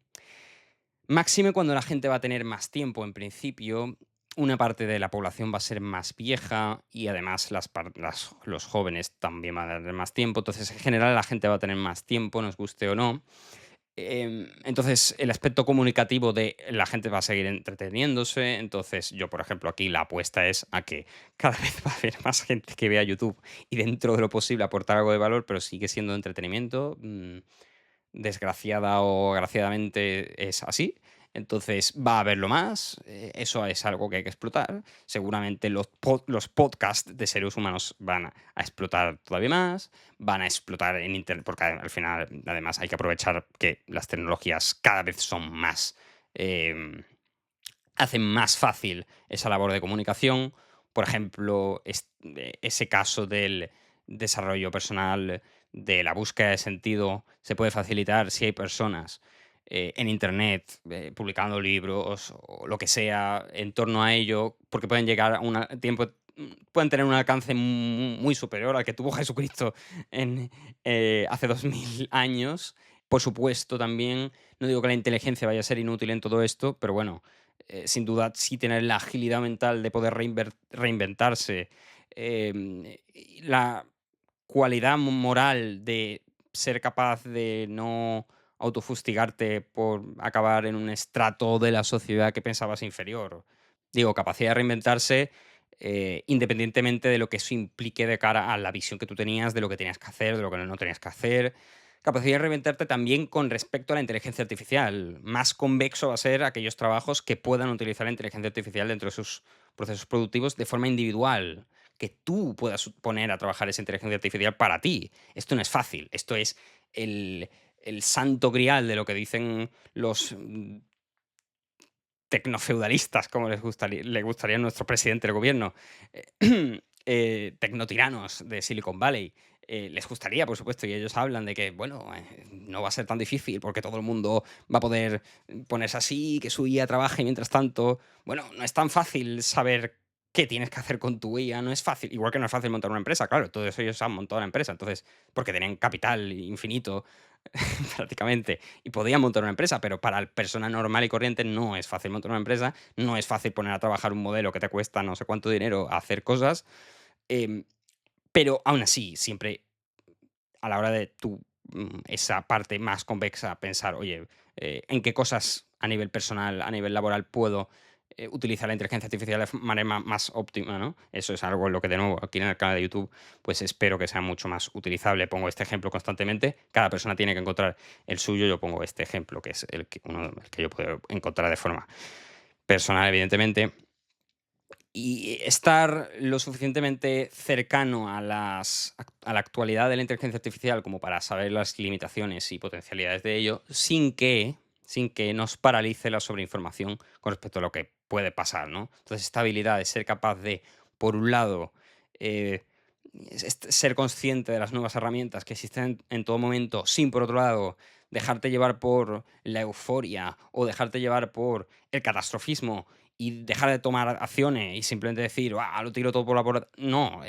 Máxime cuando la gente va a tener más tiempo, en principio, una parte de la población va a ser más vieja y además los jóvenes también van a tener más tiempo. Entonces, en general, la gente va a tener más tiempo, nos guste o no. Entonces, el aspecto comunicativo de la gente va a seguir entreteniéndose. Entonces, yo, por ejemplo, aquí la apuesta es a que cada vez va a haber más gente que vea YouTube y dentro de lo posible aportar algo de valor, pero sigue siendo entretenimiento. Desgraciada o agraciadamente es así. Entonces va a haberlo más. Eso es algo que hay que explotar. Seguramente los podcasts de seres humanos van a explotar todavía más. Van a explotar en Internet, porque al final, además, hay que aprovechar que las tecnologías cada vez son más. em, hacen más fácil esa labor de comunicación. Por ejemplo, ese caso del desarrollo personal, de la búsqueda de sentido, se puede facilitar si hay personas en Internet publicando libros o lo que sea en torno a ello, porque pueden llegar a pueden tener un alcance muy superior al que tuvo Jesucristo hace 2000 años. Por supuesto, también, no digo que la inteligencia vaya a ser inútil en todo esto, pero bueno, sin duda sí tener la agilidad mental de poder reinventarse, y la cualidad moral de ser capaz de no autofustigarte por acabar en un estrato de la sociedad que pensabas inferior. Digo, capacidad de reinventarse independientemente de lo que eso implique de cara a la visión que tú tenías, de lo que tenías que hacer, de lo que no tenías que hacer. Capacidad de reinventarte también con respecto a la inteligencia artificial. Más convexo va a ser aquellos trabajos que puedan utilizar la inteligencia artificial dentro de sus procesos productivos de forma individual. Que tú puedas poner a trabajar esa inteligencia artificial para ti. Esto no es fácil. Esto es el, el santo grial de lo que dicen los tecnofeudalistas, como le gustaría a nuestro presidente del gobierno, tecnotiranos de Silicon Valley. les gustaría, por supuesto, y ellos hablan de que, bueno, no va a ser tan difícil porque todo el mundo va a poder ponerse así, que su IA trabaje mientras tanto. Bueno, no es tan fácil saber qué tienes que hacer con tu IA, no es fácil. Igual que no es fácil montar una empresa, claro, todos ellos han montado una empresa, entonces, porque tienen capital infinito prácticamente y podían montar una empresa, pero para la persona normal y corriente no es fácil montar una empresa, no es fácil poner a trabajar un modelo que te cuesta no sé cuánto dinero hacer cosas. em, pero aún así, siempre a la hora de tú, esa parte más convexa, pensar, oye, ¿en qué cosas a nivel personal, a nivel laboral puedo utilizar la inteligencia artificial de manera más óptima, ¿no? Eso es algo en lo que, de nuevo, aquí en el canal de YouTube, pues espero que sea mucho más utilizable. Pongo este ejemplo constantemente. Cada persona tiene que encontrar el suyo. Yo pongo este ejemplo, que es el que yo puedo encontrar de forma personal, evidentemente. Y estar lo suficientemente cercano a la actualidad de la inteligencia artificial como para saber las limitaciones y potencialidades de ello, sin que nos paralice la sobreinformación con respecto a lo que puede pasar, ¿no? Entonces, esta habilidad de ser capaz de, por un lado, eh, ser consciente de las nuevas herramientas que existen en todo momento, sin, por otro lado, dejarte llevar por la euforia o dejarte llevar por el catastrofismo y dejar de tomar acciones y simplemente decir, lo tiro todo por la borda. No,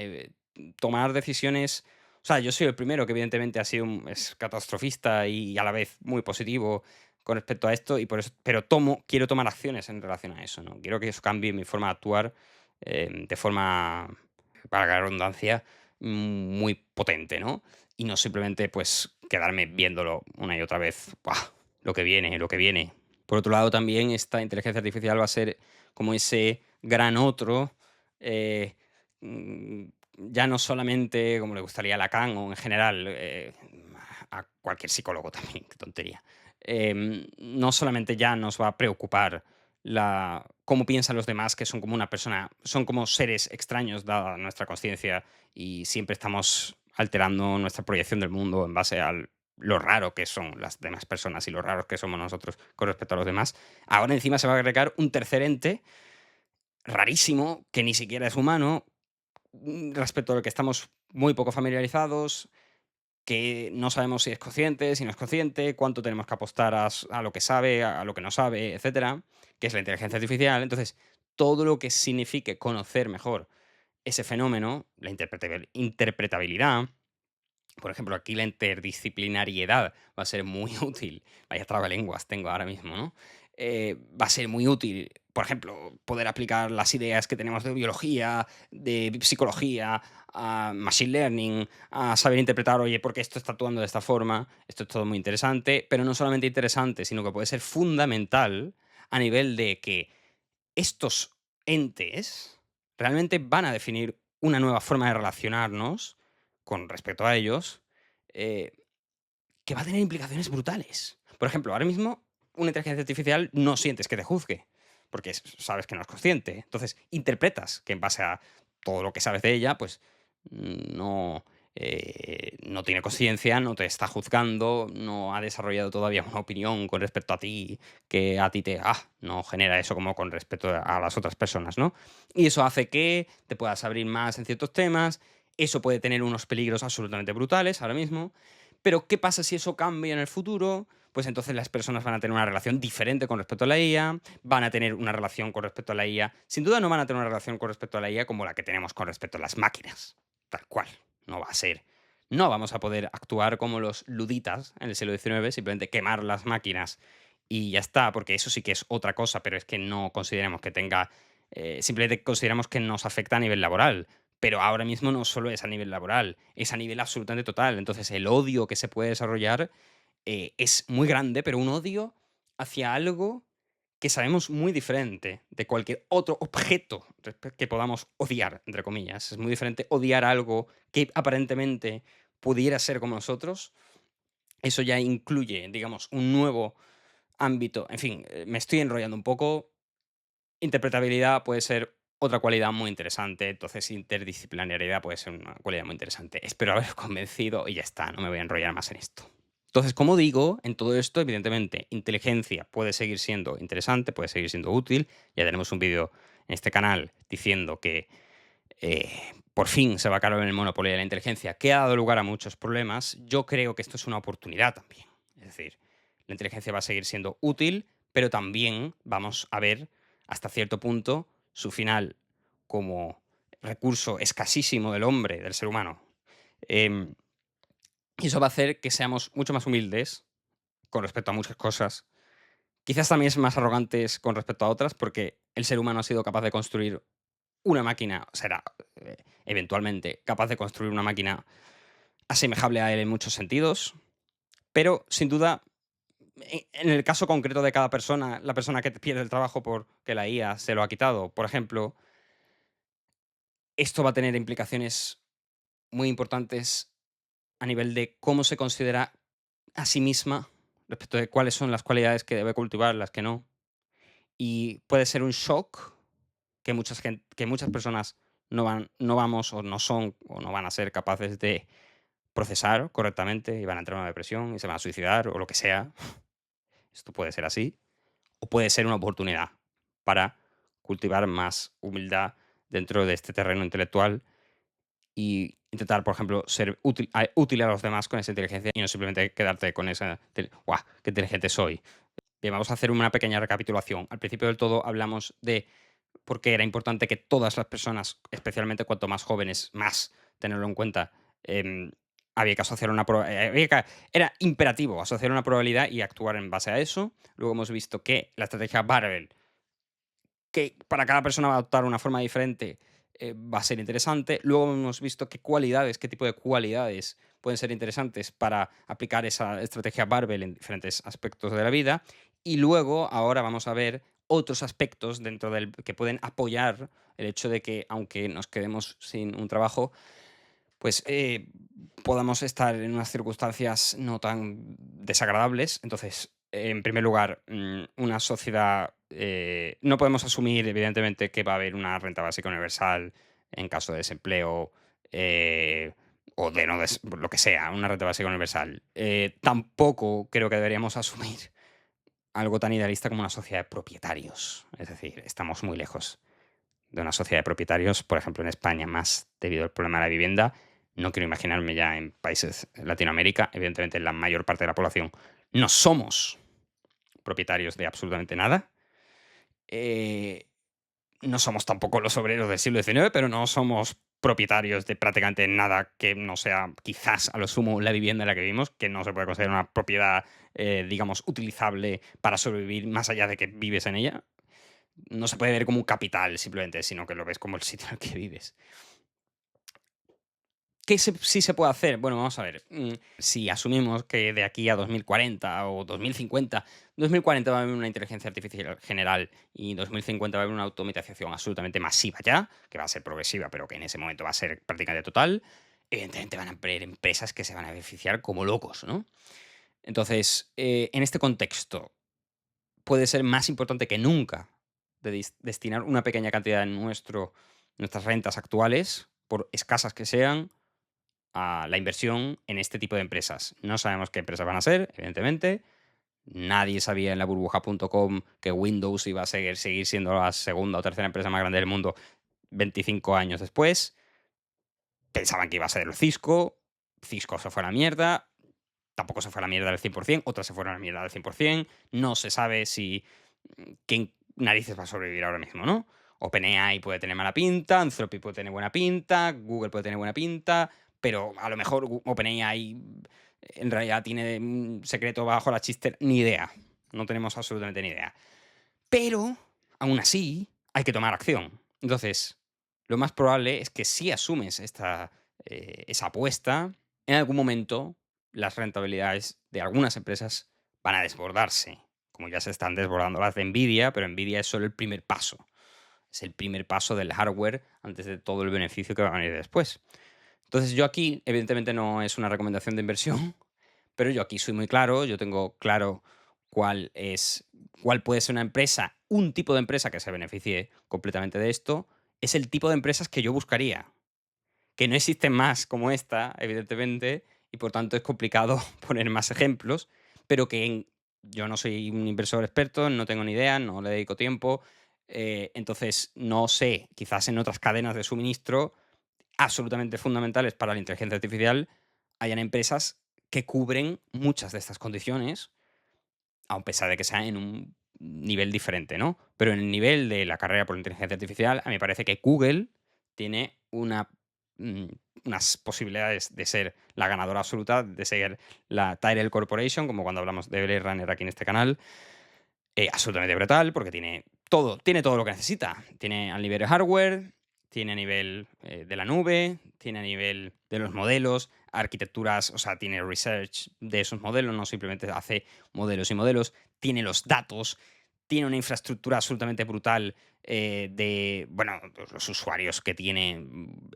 tomar decisiones. O sea, yo soy el primero que, evidentemente, ha sido es catastrofista y a la vez muy positivo con respecto a esto, y por eso, pero quiero tomar acciones en relación a eso, ¿no? Quiero que eso cambie mi forma de actuar de forma, para la redundancia, muy potente, ¿no? Y no simplemente, pues, quedarme viéndolo una y otra vez. ¡Buah! Lo que viene, lo que viene. Por otro lado, también esta inteligencia artificial va a ser como ese gran otro, eh, mm, ya no solamente como le gustaría a Lacan o en general a cualquier psicólogo también, qué tontería. No solamente ya nos va a preocupar cómo piensan los demás, que son como una persona, son como seres extraños dada nuestra conciencia y siempre estamos alterando nuestra proyección del mundo en base a lo raro que son las demás personas y lo raros que somos nosotros con respecto a los demás. Ahora encima se va a agregar un tercer ente rarísimo, que ni siquiera es humano, respecto al que estamos muy poco familiarizados, que no sabemos si es consciente, si no es consciente, cuánto tenemos que apostar a lo que sabe, a lo que no sabe, etcétera, que es la inteligencia artificial. Entonces, todo lo que signifique conocer mejor ese fenómeno, la interpretabilidad, por ejemplo, aquí la interdisciplinariedad va a ser muy útil. Vaya trabalenguas tengo ahora mismo, ¿no? Va a ser muy útil, por ejemplo, poder aplicar las ideas que tenemos de biología, de psicología, a machine learning, a saber interpretar, oye, ¿por qué esto está actuando de esta forma? Esto es todo muy interesante, pero no solamente interesante, sino que puede ser fundamental a nivel de que estos entes realmente van a definir una nueva forma de relacionarnos con respecto a ellos, eh, que va a tener implicaciones brutales. Por ejemplo, ahora mismo una inteligencia artificial no sientes que te juzgue, porque sabes que no es consciente. Entonces, interpretas que en base a todo lo que sabes de ella, pues no, no tiene conciencia, no te está juzgando, no ha desarrollado todavía una opinión con respecto a ti que a ti no genera eso como con respecto a las otras personas, ¿no? Y eso hace que te puedas abrir más en ciertos temas. Eso puede tener unos peligros absolutamente brutales ahora mismo, pero ¿qué pasa si eso cambia en el futuro? Pues entonces las personas van a tener una relación diferente con respecto a la IA, van a tener una relación con respecto a la IA. Sin duda no van a tener una relación con respecto a la IA como la que tenemos con respecto a las máquinas. Tal cual. No va a ser. No vamos a poder actuar como los luditas en el siglo XIX, simplemente quemar las máquinas y ya está, porque eso sí que es otra cosa, pero es que no consideramos que tenga. Simplemente consideramos que nos afecta a nivel laboral. Pero ahora mismo no solo es a nivel laboral, es a nivel absolutamente total. Entonces, el odio que se puede desarrollar es muy grande, pero un odio hacia algo que sabemos muy diferente de cualquier otro objeto que podamos odiar, entre comillas. Es muy diferente odiar algo que aparentemente pudiera ser como nosotros. Eso ya incluye, digamos, un nuevo ámbito. En fin, me estoy enrollando un poco. Interpretabilidad puede ser otra cualidad muy interesante, entonces interdisciplinariedad puede ser una cualidad muy interesante. Espero haberos convencido y ya está, no me voy a enrollar más en esto. Entonces, como digo, en todo esto, evidentemente, inteligencia puede seguir siendo interesante, puede seguir siendo útil. Ya tenemos un vídeo en este canal diciendo que por fin se va a acabar el monopolio de la inteligencia, que ha dado lugar a muchos problemas, yo creo que esto es una oportunidad también. Es decir, la inteligencia va a seguir siendo útil, pero también vamos a ver hasta cierto punto su final como recurso escasísimo del hombre, del ser humano. Em, y eso va a hacer que seamos mucho más humildes con respecto a muchas cosas. Quizás también es más arrogantes con respecto a otras, porque el ser humano ha sido capaz de construir una máquina, será eventualmente capaz de construir una máquina asemejable a él en muchos sentidos, pero sin duda, en el caso concreto de cada persona, la persona que pierde el trabajo porque la IA se lo ha quitado, por ejemplo, esto va a tener implicaciones muy importantes a nivel de cómo se considera a sí misma respecto de cuáles son las cualidades que debe cultivar, las que no. Y puede ser un shock que que muchas personas no vamos o no son o no van a ser capaces de procesar correctamente y van a entrar en una depresión y se van a suicidar o lo que sea. Esto puede ser así. O puede ser una oportunidad para cultivar más humildad dentro de este terreno intelectual y intentar, por ejemplo, ser útil a los demás con esa inteligencia y no simplemente quedarte con esa, ¡guau! ¡Qué inteligente soy! Bien, vamos a hacer una pequeña recapitulación. Al principio del todo hablamos de por qué era importante que todas las personas, especialmente cuanto más jóvenes, más tenerlo en cuenta, em, había que asociar era imperativo asociar una probabilidad y actuar en base a eso. Luego hemos visto que la estrategia Barbell, que para cada persona va a adoptar una forma diferente, va a ser interesante. Luego hemos visto qué tipo de cualidades pueden ser interesantes para aplicar esa estrategia Barbell en diferentes aspectos de la vida. Y luego, ahora vamos a ver otros aspectos dentro del que pueden apoyar el hecho de que, aunque nos quedemos sin un trabajo, pues podamos estar en unas circunstancias no tan desagradables. Entonces, en primer lugar, una sociedad, no podemos asumir, evidentemente, que va a haber una renta básica universal en caso de desempleo o de no lo que sea, una renta básica universal. Tampoco creo que deberíamos asumir algo tan idealista como una sociedad de propietarios. Es decir, estamos muy lejos de una sociedad de propietarios, por ejemplo, en España, más debido al problema de la vivienda. No quiero imaginarme ya en países de Latinoamérica. Evidentemente, la mayor parte de la población no somos propietarios de absolutamente nada. Eh, no somos tampoco los obreros del siglo XIX, pero no somos propietarios de prácticamente nada que no sea quizás a lo sumo la vivienda en la que vivimos, que no se puede considerar una propiedad, digamos, utilizable para sobrevivir más allá de que vives en ella. No se puede ver como un capital simplemente, sino que lo ves como el sitio en el que vives. Sí se puede hacer? Bueno, vamos a ver. Si asumimos que de aquí a 2040 o 2050, 2040 va a haber una inteligencia artificial general y 2050 va a haber una automatización absolutamente masiva ya, que va a ser progresiva, pero que en ese momento va a ser prácticamente total, evidentemente van a haber empresas que se van a beneficiar como locos, ¿no? Entonces, en este contexto, puede ser más importante que nunca destinar una pequeña cantidad de nuestras rentas actuales, por escasas que sean, a la inversión en este tipo de empresas. No sabemos qué empresas van a ser, evidentemente. Nadie sabía en la burbuja.com que Windows iba a seguir siendo la segunda o tercera empresa más grande del mundo 25 años después. Pensaban que iba a ser el Cisco. Cisco se fue a la mierda. Tampoco se fue a la mierda del 100%. Otras se fueron a la mierda del 100%. No se sabe si quién narices va a sobrevivir ahora mismo, ¿no? OpenAI puede tener mala pinta, Anthropic puede tener buena pinta, Google puede tener buena pinta, pero a lo mejor OpenAI en realidad tiene un secreto bajo la chister, ni idea. No tenemos absolutamente ni idea. Pero, aún así, hay que tomar acción. Entonces, lo más probable es que si asumes esa apuesta, en algún momento las rentabilidades de algunas empresas van a desbordarse, como ya se están desbordando las de Nvidia, pero Nvidia es solo el primer paso. Es el primer paso del hardware antes de todo el beneficio que va a venir después. Entonces, yo aquí, evidentemente, no es una recomendación de inversión, pero yo aquí soy muy claro, yo tengo claro cuál puede ser una empresa, un tipo de empresa que se beneficie completamente de esto, es el tipo de empresas que yo buscaría. Que no existen más como esta, evidentemente, y por tanto es complicado poner más ejemplos, pero yo no soy un inversor experto, no tengo ni idea, no le dedico tiempo, entonces no sé, quizás en otras cadenas de suministro absolutamente fundamentales para la inteligencia artificial, hayan empresas que cubren muchas de estas condiciones, a pesar de que sea en un nivel diferente, ¿no? Pero en el nivel de la carrera por la inteligencia artificial, a mí me parece que Google tiene mm, unas posibilidades de ser la ganadora absoluta, de ser la Tyrell Corporation, como cuando hablamos de Blade Runner aquí en este canal, absolutamente brutal, porque tiene todo lo que necesita. Tiene al nivel de hardware, tiene a nivel de la nube, tiene a nivel de los modelos, arquitecturas, o sea, tiene research de esos modelos, no simplemente hace modelos y modelos, tiene los datos, tiene una infraestructura absolutamente brutal de, bueno, los usuarios que tiene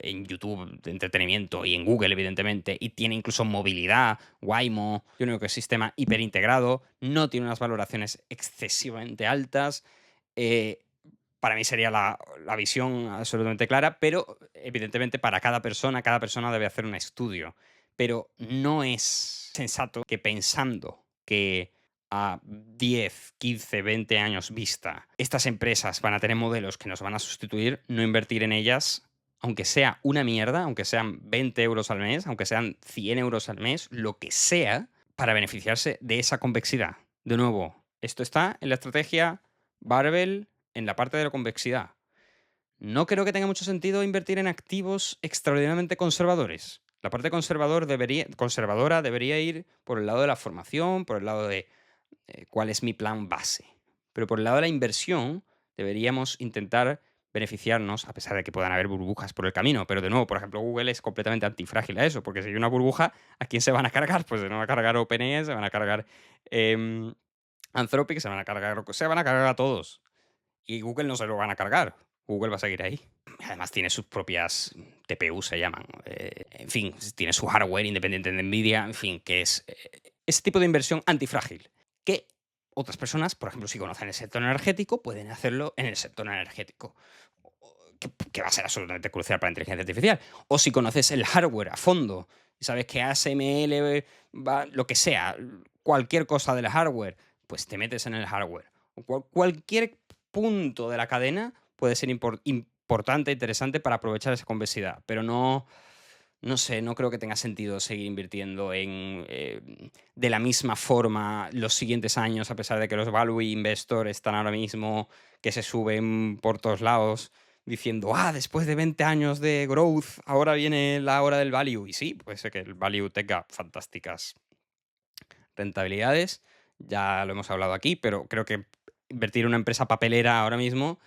en YouTube de entretenimiento y en Google, evidentemente, y tiene incluso movilidad, Waymo, tiene un ecosistema hiperintegrado, no tiene unas valoraciones excesivamente altas. eh, para mí sería la visión absolutamente clara, pero evidentemente para cada persona debe hacer un estudio. Pero no es sensato que pensando que a 10, 15, 20 años vista, estas empresas van a tener modelos que nos van a sustituir, no invertir en ellas, aunque sea una mierda, aunque sean 20 euros al mes, aunque sean 100 euros al mes, lo que sea, para beneficiarse de esa convexidad. De nuevo, esto está en la estrategia Barbell en la parte de la convexidad. No creo que tenga mucho sentido invertir en activos extraordinariamente conservadores. La parte conservadora debería ir por el lado de la formación, por el lado de cuál es mi plan base. Pero por el lado de la inversión, deberíamos intentar beneficiarnos, a pesar de que puedan haber burbujas por el camino. Pero de nuevo, por ejemplo, Google es completamente antifrágil a eso, porque si hay una burbuja, ¿a quién se van a cargar? Pues se van a cargar OpenAI, se van a cargar em, Anthropic, se van a cargar a todos. Y Google no se lo van a cargar. Google va a seguir ahí. Además tiene sus propias TPU, se llaman. En fin, tiene su hardware independiente de NVIDIA. En fin, que es ese tipo de inversión antifrágil. Que otras personas, por ejemplo, si conocen el sector energético, pueden hacerlo en el sector energético. Que va a ser absolutamente crucial para la inteligencia artificial. O si conoces el hardware a fondo y sabes que ASML va, lo que sea, cualquier cosa del hardware, pues te metes en el hardware. Cualquier punto de la cadena puede ser importante, interesante para aprovechar esa convexidad, pero no sé, no creo que tenga sentido seguir invirtiendo en de la misma forma los siguientes años, a pesar de que los value investors están ahora mismo que se suben por todos lados diciendo, después de 20 años de growth, ahora viene la hora del value. Y sí, puede ser que el value tenga fantásticas rentabilidades, ya lo hemos hablado aquí, pero creo que invertir en una empresa papelera ahora mismo,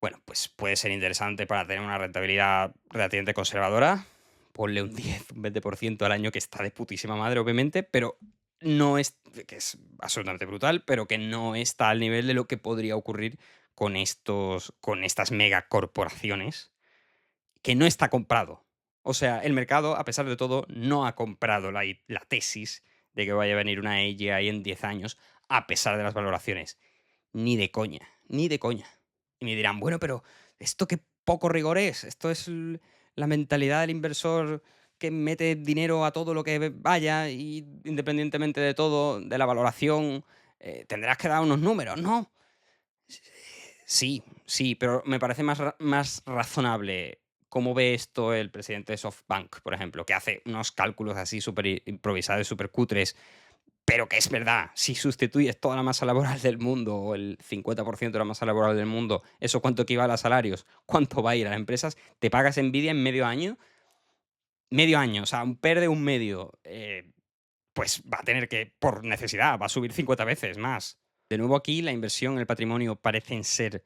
bueno, pues puede ser interesante para tener una rentabilidad relativamente conservadora. Ponle un 10, un 20% al año, que está de putísima madre, obviamente, pero no es, que es absolutamente brutal, pero que no está al nivel de lo que podría ocurrir con estas megacorporaciones, que no está comprado. O sea, el mercado, a pesar de todo, no ha comprado la tesis de que vaya a venir una AGI en 10 años, a pesar de las valoraciones. Ni de coña, ni de coña. Y me dirán, bueno, pero ¿esto qué poco rigor es? Esto es la mentalidad del inversor que mete dinero a todo lo que vaya y independientemente de todo, de la valoración, tendrás que dar unos números, ¿no? Sí, sí, pero me parece más razonable cómo ve esto el presidente de SoftBank, por ejemplo, que hace unos cálculos así súper improvisados, súper cutres, pero que es verdad, si sustituyes toda la masa laboral del mundo o el 50% de la masa laboral del mundo, ¿eso cuánto equivale a salarios? ¿Cuánto va a ir a las empresas? ¿Te pagas Nvidia en medio año? Medio año, o sea, un PER de un medio, pues va a tener que, por necesidad, va a subir 50 veces más. De nuevo aquí, la inversión, el patrimonio parecen ser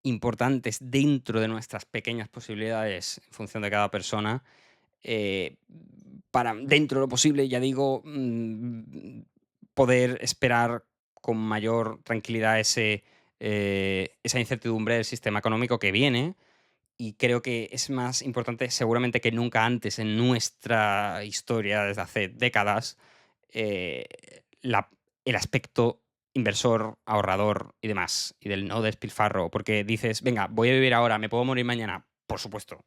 importantes dentro de nuestras pequeñas posibilidades en función de cada persona, eh, para dentro de lo posible, ya digo, poder esperar con mayor tranquilidad esa incertidumbre del sistema económico que viene. Y creo que es más importante seguramente que nunca antes en nuestra historia, desde hace décadas, eh, la- el aspecto inversor, ahorrador y demás, y del no despilfarro, porque dices, venga, voy a vivir ahora, me puedo morir mañana, por supuesto,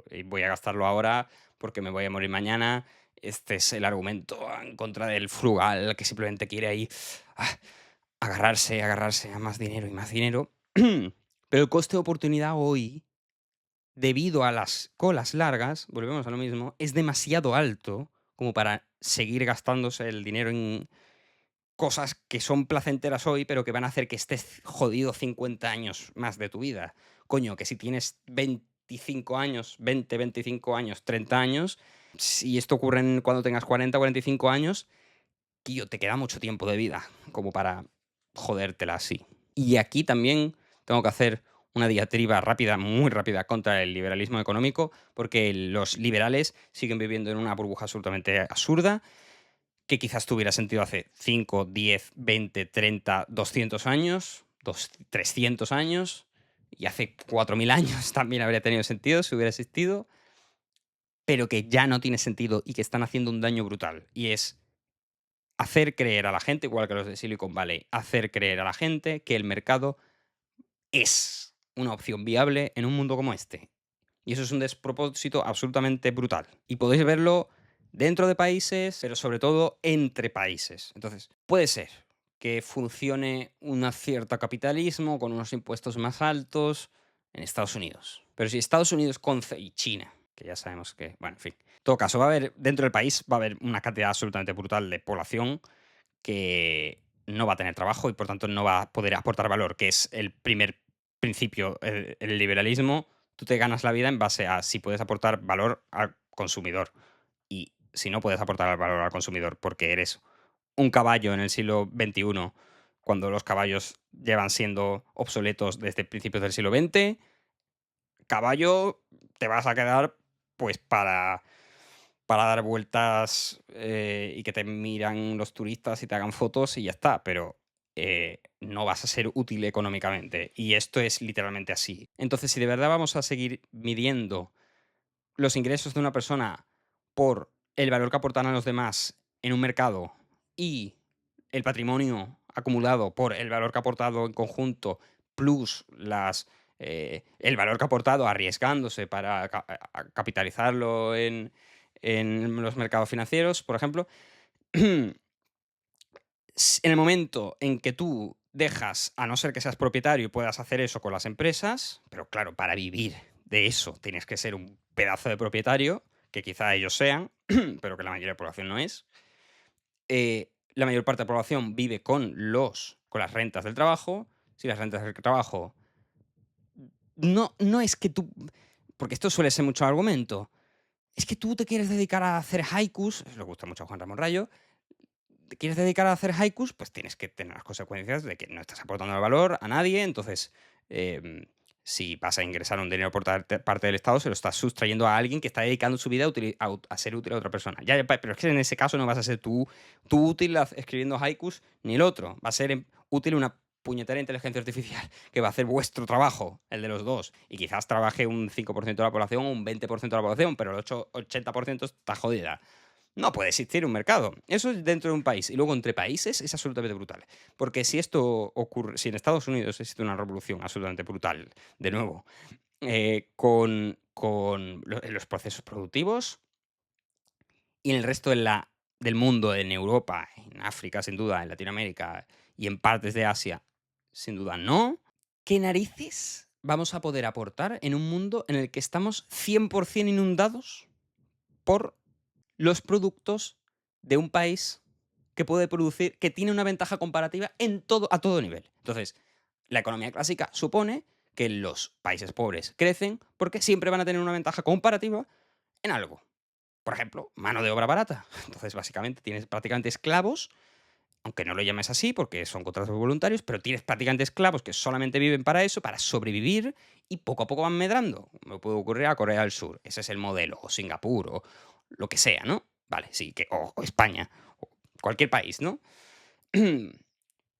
y voy a gastarlo ahora porque me voy a morir mañana. Este es el argumento en contra del frugal que simplemente quiere ahí ah, agarrarse a más dinero y más dinero. Pero el coste de oportunidad hoy debido a las colas largas, volvemos a lo mismo, es demasiado alto como para seguir gastándose el dinero en cosas que son placenteras hoy, pero que van a hacer que estés jodido 50 años más de tu vida. Coño, que si tienes 25 años, 20, 25 años, 30 años, si esto ocurre cuando tengas 40, 45 años, tío, te queda mucho tiempo de vida como para jodértela así. Y aquí también tengo que hacer una diatriba rápida, muy rápida, contra el liberalismo económico, porque los liberales siguen viviendo en una burbuja absolutamente absurda, que quizás tuviera sentido hace 5, 10, 20, 30, 200 años, 300 años, y hace 4000 años también habría tenido sentido si hubiera existido, pero que ya no tiene sentido y que están haciendo un daño brutal. Y es hacer creer a la gente, igual que los de Silicon Valley, hacer creer a la gente que el mercado es una opción viable en un mundo como este. Y eso es un despropósito absolutamente brutal. Y podéis verlo dentro de países, pero sobre todo entre países. Entonces, puede ser que funcione un cierto capitalismo con unos impuestos más altos en Estados Unidos. Pero si Estados Unidos y China, que ya sabemos que, bueno, en fin. En todo caso, va a haber, dentro del país, va a haber una cantidad absolutamente brutal de población que no va a tener trabajo y por tanto no va a poder aportar valor, que es el primer principio. El liberalismo, tú te ganas la vida en base a si puedes aportar valor al consumidor. Y si no puedes aportar valor al consumidor porque eres un caballo en el siglo XXI, cuando los caballos llevan siendo obsoletos desde principios del siglo XX, caballo te vas a quedar pues para dar vueltas y que te miran los turistas y te hagan fotos y ya está, pero no vas a ser útil económicamente. Y esto es literalmente así. Entonces, si de verdad vamos a seguir midiendo los ingresos de una persona por el valor que aportan a los demás en un mercado y el patrimonio acumulado por el valor que ha aportado en conjunto plus el valor que ha aportado arriesgándose para capitalizarlo en los mercados financieros, por ejemplo, en el momento en que tú dejas, a no ser que seas propietario y puedas hacer eso con las empresas, pero claro, para vivir de eso tienes que ser un pedazo de propietario, que quizá ellos sean, pero que la mayoría de la población no es. La mayor parte de la población vive con las rentas del trabajo. Si las rentas del trabajo no es que tú, porque esto suele ser mucho argumento, es que tú te quieres dedicar a hacer haikus, le gusta mucho a Juan Ramón Rayo, te quieres dedicar a hacer haikus, pues tienes que tener las consecuencias de que no estás aportando valor a nadie, entonces si vas a ingresar un dinero por parte del Estado, se lo estás sustrayendo a alguien que está dedicando su vida a ser útil a otra persona. Pero es que en ese caso no vas a ser tú útil escribiendo haikus, ni el otro. Va a ser útil una puñetera inteligencia artificial que va a hacer vuestro trabajo, el de los dos. Y quizás trabaje un 5% de la población o un 20% de la población, pero el 80% está jodida. No puede existir un mercado. Eso es dentro de un país. Y luego entre países es absolutamente brutal. Porque si esto ocurre, si en Estados Unidos existe una revolución absolutamente brutal, de nuevo, en los procesos productivos y en el resto del mundo, en Europa, en África, sin duda, en Latinoamérica y en partes de Asia, sin duda no, ¿qué narices vamos a poder aportar en un mundo en el que estamos 100% inundados por los productos de un país que puede producir, que tiene una ventaja comparativa a todo nivel? Entonces, la economía clásica supone que los países pobres crecen porque siempre van a tener una ventaja comparativa en algo. Por ejemplo, mano de obra barata. Entonces, básicamente, tienes prácticamente esclavos, aunque no lo llames así porque son contratos voluntarios, pero tienes prácticamente esclavos que solamente viven para eso, para sobrevivir, y poco a poco van medrando. Me puede ocurrir a Corea del Sur, ese es el modelo, o Singapur, o lo que sea, ¿no? Vale, sí, o España, o cualquier país, ¿no?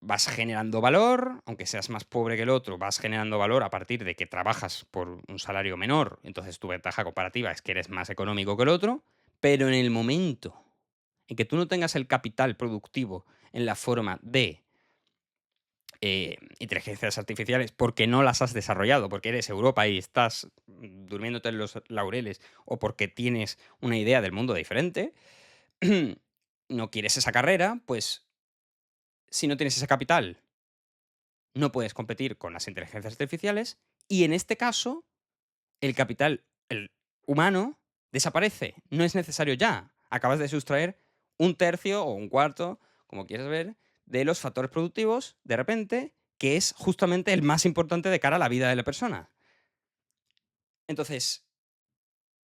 Vas generando valor, aunque seas más pobre que el otro, vas generando valor a partir de que trabajas por un salario menor, entonces tu ventaja comparativa es que eres más económico que el otro, pero en el momento en que tú no tengas el capital productivo en la forma de inteligencias artificiales porque no las has desarrollado, porque eres Europa y estás durmiéndote en los laureles o porque tienes una idea del mundo diferente, no quieres esa carrera, pues si no tienes ese capital, no puedes competir con las inteligencias artificiales y en este caso el capital humano desaparece. No es necesario ya. Acabas de sustraer un tercio o un cuarto, como quieras ver, de los factores productivos, de repente, que es justamente el más importante de cara a la vida de la persona. Entonces,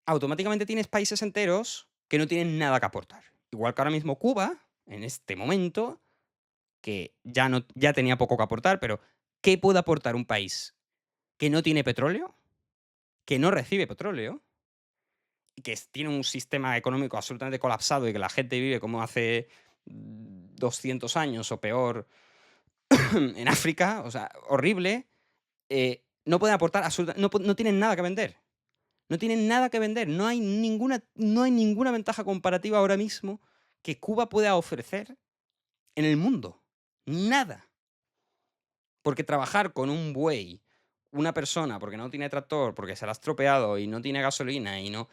automáticamente tienes países enteros que no tienen nada que aportar. Igual que ahora mismo Cuba, en este momento, que ya tenía poco que aportar, pero ¿qué puede aportar un país que no tiene petróleo, que no recibe petróleo, y que tiene un sistema económico absolutamente colapsado y que la gente vive como hace 200 años o peor en África, o sea, horrible? No pueden aportar absolutamente, no tienen nada que vender. No tienen nada que vender. No hay ninguna ventaja comparativa ahora mismo que Cuba pueda ofrecer en el mundo. Nada. Porque trabajar con un buey, una persona, porque no tiene tractor, porque se la ha estropeado y no tiene gasolina y no.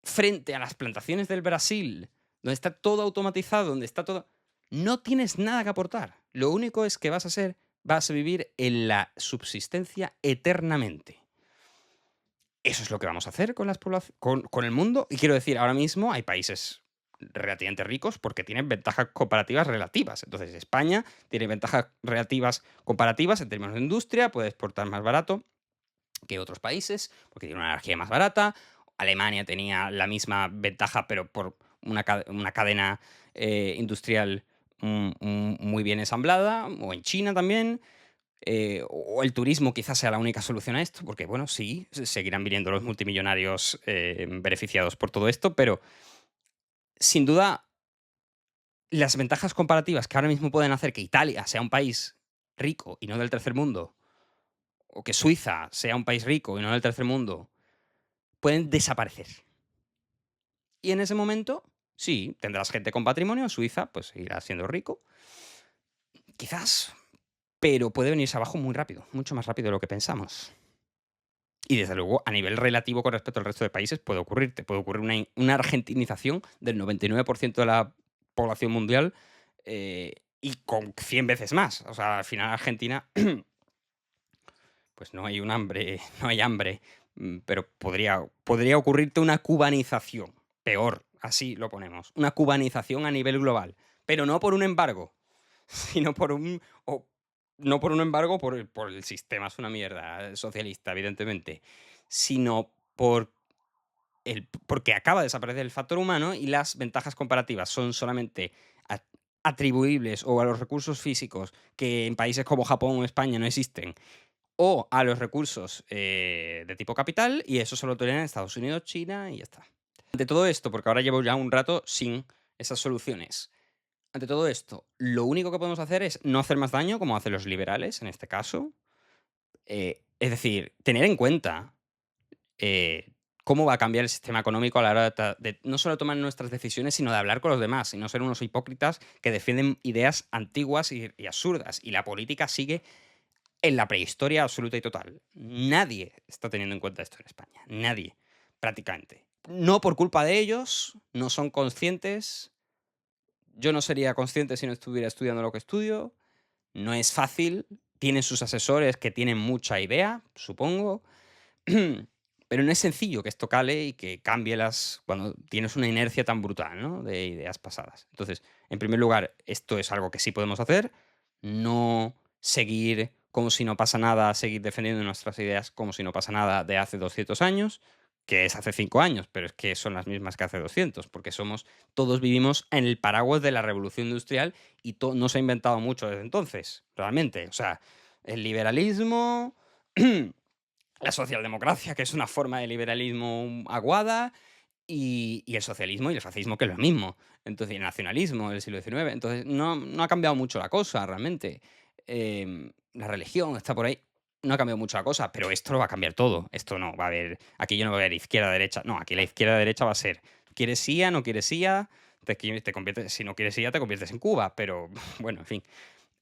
Frente a las plantaciones del Brasil, donde está todo automatizado, donde está todo. No tienes nada que aportar. Lo único es que vas a vivir en la subsistencia eternamente. Eso es lo que vamos a hacer con el mundo. Y quiero decir, ahora mismo hay países relativamente ricos porque tienen ventajas comparativas relativas. Entonces, España tiene ventajas relativas comparativas en términos de industria, puede exportar más barato que otros países porque tiene una energía más barata. Alemania tenía la misma ventaja, pero por una cadena industrial muy bien ensamblada, o en China también. O el turismo quizás sea la única solución a esto, porque bueno, sí, seguirán viniendo los multimillonarios beneficiados por todo esto, pero sin duda las ventajas comparativas que ahora mismo pueden hacer que Italia sea un país rico y no del tercer mundo, o que Suiza sea un país rico y no del tercer mundo, pueden desaparecer. Y en ese momento, sí, tendrás gente con patrimonio, Suiza pues seguirá siendo rico, quizás, pero puede venirse abajo muy rápido, mucho más rápido de lo que pensamos. Y desde luego, a nivel relativo con respecto al resto de países, puede ocurrir. Te puede ocurrir una argentinización del 99% de la población mundial y con 100 veces más. O sea, al final Argentina, pues no hay un hambre, no hay hambre, pero podría ocurrirte una cubanización. Peor, así lo ponemos. Una cubanización a nivel global. Pero no por un embargo, sino por un. No por un embargo, por el sistema, es una mierda socialista, evidentemente, sino porque acaba de desaparecer el factor humano y las ventajas comparativas son solamente a- atribuibles o a los recursos físicos que en países como Japón o España no existen, o a los recursos de tipo capital, y eso solo tienen Estados Unidos, China y ya está. Ante todo esto, porque ahora llevo ya un rato sin esas soluciones. Ante todo esto, lo único que podemos hacer es no hacer más daño, como hacen los liberales en este caso. Es decir, tener en cuenta eh, cómo va a cambiar el sistema económico a la hora de no solo tomar nuestras decisiones, sino de hablar con los demás y no ser unos hipócritas que defienden ideas antiguas y absurdas. Y la política sigue en la prehistoria absoluta y total. Nadie está teniendo en cuenta esto en España. Nadie, prácticamente. No por culpa de ellos, no son conscientes. Yo no sería consciente si no estuviera estudiando lo que estudio. No es fácil. Tienen sus asesores que tienen mucha idea, supongo. Pero no es sencillo que esto cale y que cambie cuando tienes una inercia tan brutal, ¿no? De ideas pasadas. Entonces, en primer lugar, esto es algo que sí podemos hacer. No seguir como si no pasa nada, seguir defendiendo nuestras ideas como si no pasa nada de hace 200 años, que es hace 5 años, pero es que son las mismas que hace 200, porque todos vivimos en el paraguas de la revolución industrial y no se ha inventado mucho desde entonces, realmente. O sea, el liberalismo, la socialdemocracia, que es una forma de liberalismo aguada, y el socialismo y el fascismo, que es lo mismo. Entonces, y el nacionalismo del siglo XIX. Entonces, no ha cambiado mucho la cosa, realmente. La religión está por ahí. No ha cambiado mucho la cosa, pero esto lo va a cambiar todo. Esto no va a haber. Aquí yo no voy a ver izquierda, derecha. No, aquí la izquierda, derecha va a ser. ¿Quieres IA? ¿No quieres IA? Te conviertes, si no quieres IA, te conviertes en Cuba. Pero bueno, en fin.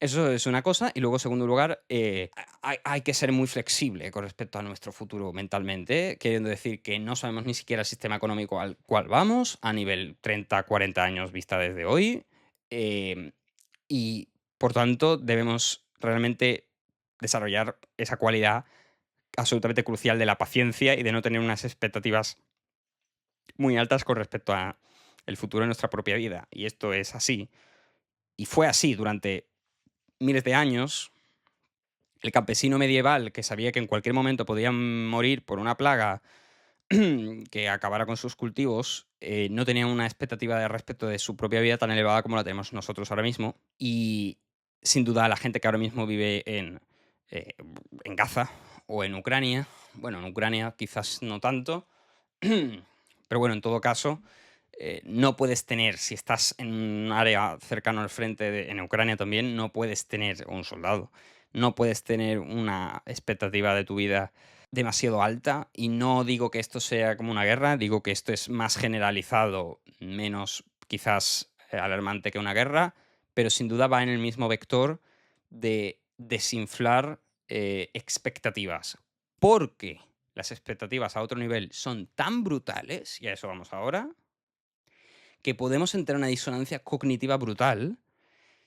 Eso es una cosa. Y luego, en segundo lugar, hay que ser muy flexible con respecto a nuestro futuro mentalmente, queriendo decir que no sabemos ni siquiera el sistema económico al cual vamos a nivel 30, 40 años vista desde hoy. em, y por tanto, debemos realmente desarrollar esa cualidad absolutamente crucial de la paciencia y de no tener unas expectativas muy altas con respecto a el futuro de nuestra propia vida. Y esto es así. Y fue así durante miles de años. El campesino medieval que sabía que en cualquier momento podía morir por una plaga que acabara con sus cultivos, no tenía una expectativa de respecto de su propia vida tan elevada como la tenemos nosotros ahora mismo. Y sin duda la gente que ahora mismo vive eh, en Gaza o en Ucrania, bueno, en Ucrania quizás no tanto, pero bueno, en todo caso, no puedes tener, si estás en un área cercano al frente, en Ucrania también, no puedes tener, o un soldado, no puedes tener una expectativa de tu vida demasiado alta. Y no digo que esto sea como una guerra, digo que esto es más generalizado, menos quizás alarmante que una guerra, pero sin duda va en el mismo vector de desinflar expectativas. Porque las expectativas a otro nivel son tan brutales, y a eso vamos ahora, que podemos entrar en una disonancia cognitiva brutal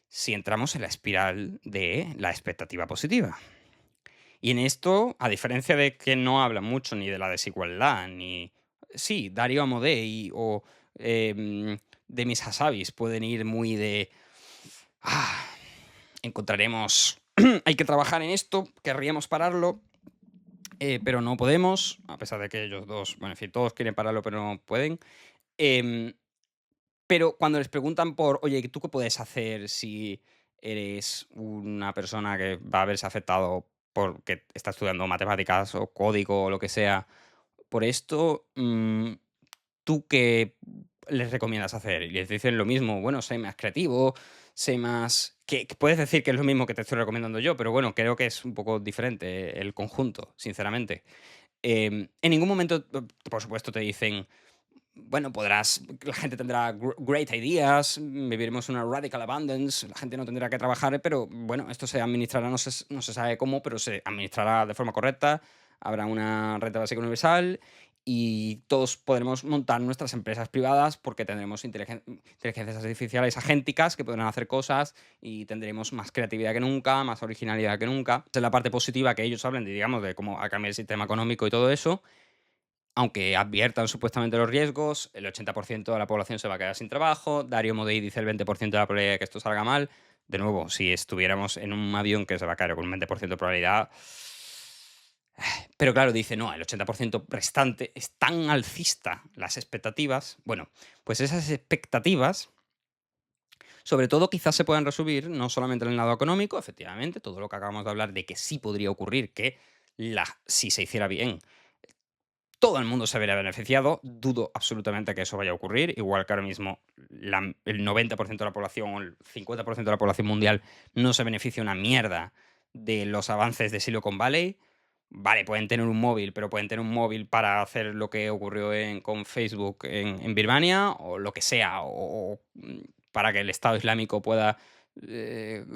si entramos en la espiral de la expectativa positiva. Y en esto, a diferencia de que no habla mucho ni de la desigualdad, ni... Sí, Dario Amodei o Demis Hassabis pueden ir muy de... "Ah, encontraremos... hay que trabajar en esto, querríamos pararlo, pero no podemos", a pesar de que ellos dos, bueno, en fin, todos quieren pararlo, pero no pueden. Em, Pero cuando les preguntan por, oye, ¿tú qué puedes hacer si eres una persona que va a verse afectado porque está estudiando matemáticas o código o lo que sea por esto? ¿Tú qué les recomiendas hacer? Y les dicen lo mismo, bueno, sé más creativo, sé más... Que puedes decir que es lo mismo que te estoy recomendando yo, pero bueno, creo que es un poco diferente el conjunto, sinceramente. En ningún momento, por supuesto, te dicen, bueno, podrás, la gente tendrá great ideas, viviremos una radical abundance, la gente no tendrá que trabajar, pero bueno, esto se administrará, no se sabe cómo, pero se administrará de forma correcta, habrá una renta básica universal y todos podremos montar nuestras empresas privadas porque tendremos inteligencias artificiales agénticas que podrán hacer cosas y tendremos más creatividad que nunca, más originalidad que nunca. Esa es la parte positiva que ellos hablan, digamos, de cómo ha cambiado el sistema económico y todo eso. Aunque adviertan supuestamente los riesgos, el 80% de la población se va a quedar sin trabajo. Dario Modei dice el 20% de la probabilidad de que esto salga mal. De nuevo, si estuviéramos en un avión que se va a caer con un 20% de probabilidad. Pero claro, dice, no, el 80% restante es tan alcista las expectativas. Bueno, pues esas expectativas, sobre todo, quizás se puedan resumir no solamente en el lado económico, efectivamente, todo lo que acabamos de hablar de que sí podría ocurrir, que si se hiciera bien, todo el mundo se verá beneficiado. Dudo absolutamente que eso vaya a ocurrir. Igual que ahora mismo el 90% de la población o el 50% de la población mundial no se beneficia una mierda de los avances de Silicon Valley. Vale, pueden tener un móvil, pero pueden tener un móvil para hacer lo que ocurrió con Facebook en Birmania o lo que sea, para que el Estado Islámico pueda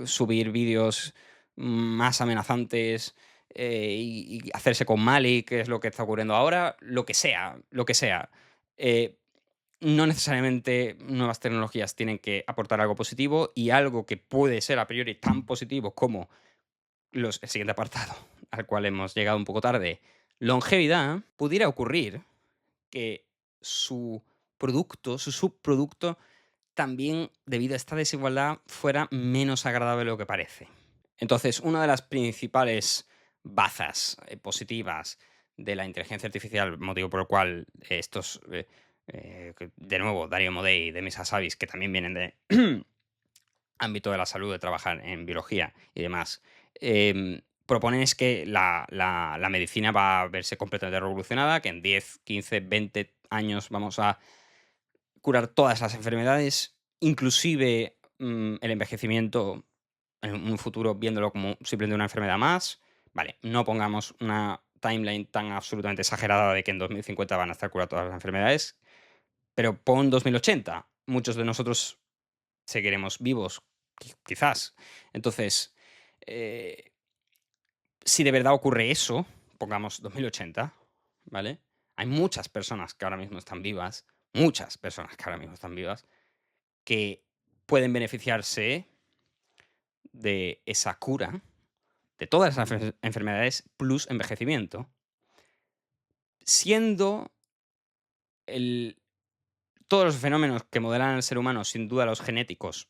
subir vídeos más amenazantes y hacerse con Mali, que es lo que está ocurriendo ahora, lo que sea, lo que sea. Eh, no necesariamente nuevas tecnologías tienen que aportar algo positivo, y algo que puede ser a priori tan positivo como el siguiente apartado, al cual hemos llegado un poco tarde, longevidad, pudiera ocurrir que su producto, su subproducto, también, debido a esta desigualdad, fuera menos agradable de lo que parece. Entonces, una de las principales bazas positivas de la inteligencia artificial, motivo por el cual estos, de nuevo, Dario Modei y Demis Hassabis, que también vienen de ámbito de la salud, de trabajar en biología y demás, proponen es que la medicina va a verse completamente revolucionada, que en 10, 15, 20 años vamos a curar todas las enfermedades, inclusive el envejecimiento en un futuro viéndolo como simplemente una enfermedad más. Vale, no pongamos una timeline tan absolutamente exagerada de que en 2050 van a estar curadas todas las enfermedades, pero pon 2080. Muchos de nosotros seguiremos vivos, quizás. Entonces, eh, si de verdad ocurre eso, pongamos 2080, ¿vale? Hay muchas personas que ahora mismo están vivas, muchas personas que ahora mismo están vivas, que pueden beneficiarse de esa cura de todas las enfermedades plus envejecimiento, siendo el todos los fenómenos que modelan al ser humano, sin duda los genéticos,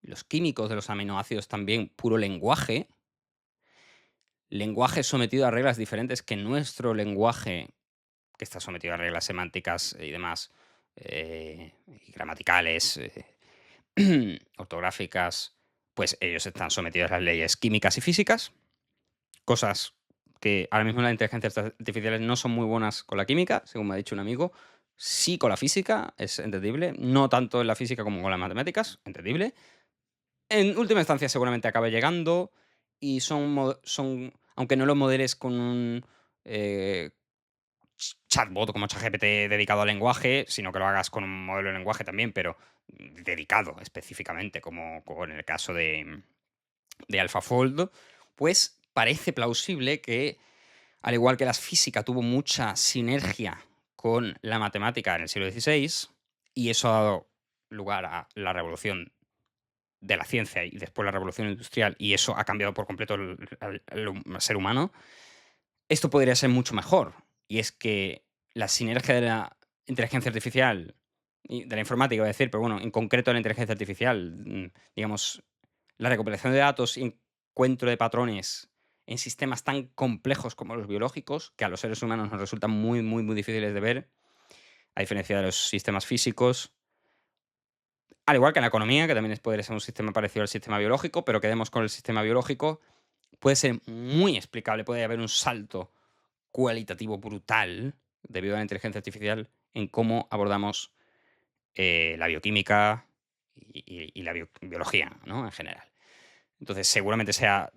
los químicos de los aminoácidos también, puro lenguaje sometido a reglas diferentes que nuestro lenguaje, que está sometido a reglas semánticas y demás, y gramaticales, ortográficas, pues ellos están sometidos a las leyes químicas y físicas, cosas que ahora mismo las inteligencias artificiales no son muy buenas con la química, según me ha dicho un amigo. Sí con la física, es entendible. No tanto en la física como con las matemáticas, entendible. En última instancia seguramente acabe llegando y son aunque no lo modeles con un eh, chatbot como ChatGPT dedicado al lenguaje, sino que lo hagas con un modelo de lenguaje también, pero dedicado específicamente, como en el caso de AlphaFold, pues parece plausible que, al igual que la física tuvo mucha sinergia con la matemática en el siglo XVI, y eso ha dado lugar a la revolución de la ciencia y después la revolución industrial, y eso ha cambiado por completo al ser humano, esto podría ser mucho mejor. Y es que la sinergia de la inteligencia artificial y de la informática, voy a decir, pero bueno, en concreto de la inteligencia artificial, digamos, la recopilación de datos y encuentro de patrones en sistemas tan complejos como los biológicos, que a los seres humanos nos resultan muy, muy, muy difíciles de ver, a diferencia de los sistemas físicos, al igual que en la economía, que también podría ser un sistema parecido al sistema biológico, pero quedemos con el sistema biológico, puede ser muy explicable, puede haber un salto cualitativo brutal debido a la inteligencia artificial en cómo abordamos la bioquímica y la biología, ¿no? En general. Entonces, seguramente sea.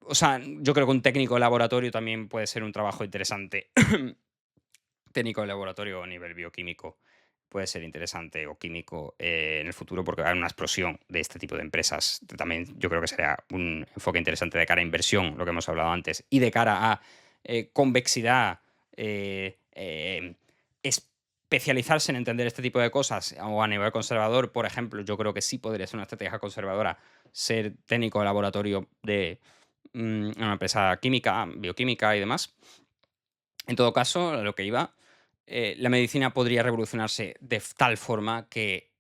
O sea, yo creo que un técnico de laboratorio también puede ser un trabajo interesante. Técnico de laboratorio a nivel bioquímico puede ser interesante o químico en el futuro porque va a haber una explosión de este tipo de empresas. También yo creo que sería un enfoque interesante de cara a inversión, lo que hemos hablado antes, y de cara a convexidad, especializarse en entender este tipo de cosas o a nivel conservador, por ejemplo, yo creo que sí podría ser una estrategia conservadora ser técnico de laboratorio de una empresa química, bioquímica y demás. En todo caso, a lo que iba, la medicina podría revolucionarse de tal forma que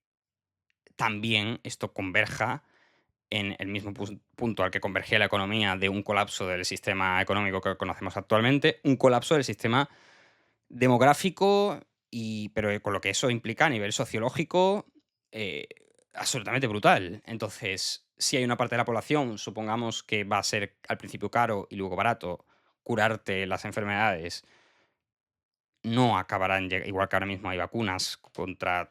también esto converja en el mismo punto al que convergía la economía de un colapso del sistema económico que conocemos actualmente, un colapso del sistema demográfico, pero con lo que eso implica a nivel sociológico, eh, absolutamente brutal. Entonces, si hay una parte de la población, supongamos que va a ser al principio caro y luego barato curarte las enfermedades, no acabarán, igual que ahora mismo hay vacunas contra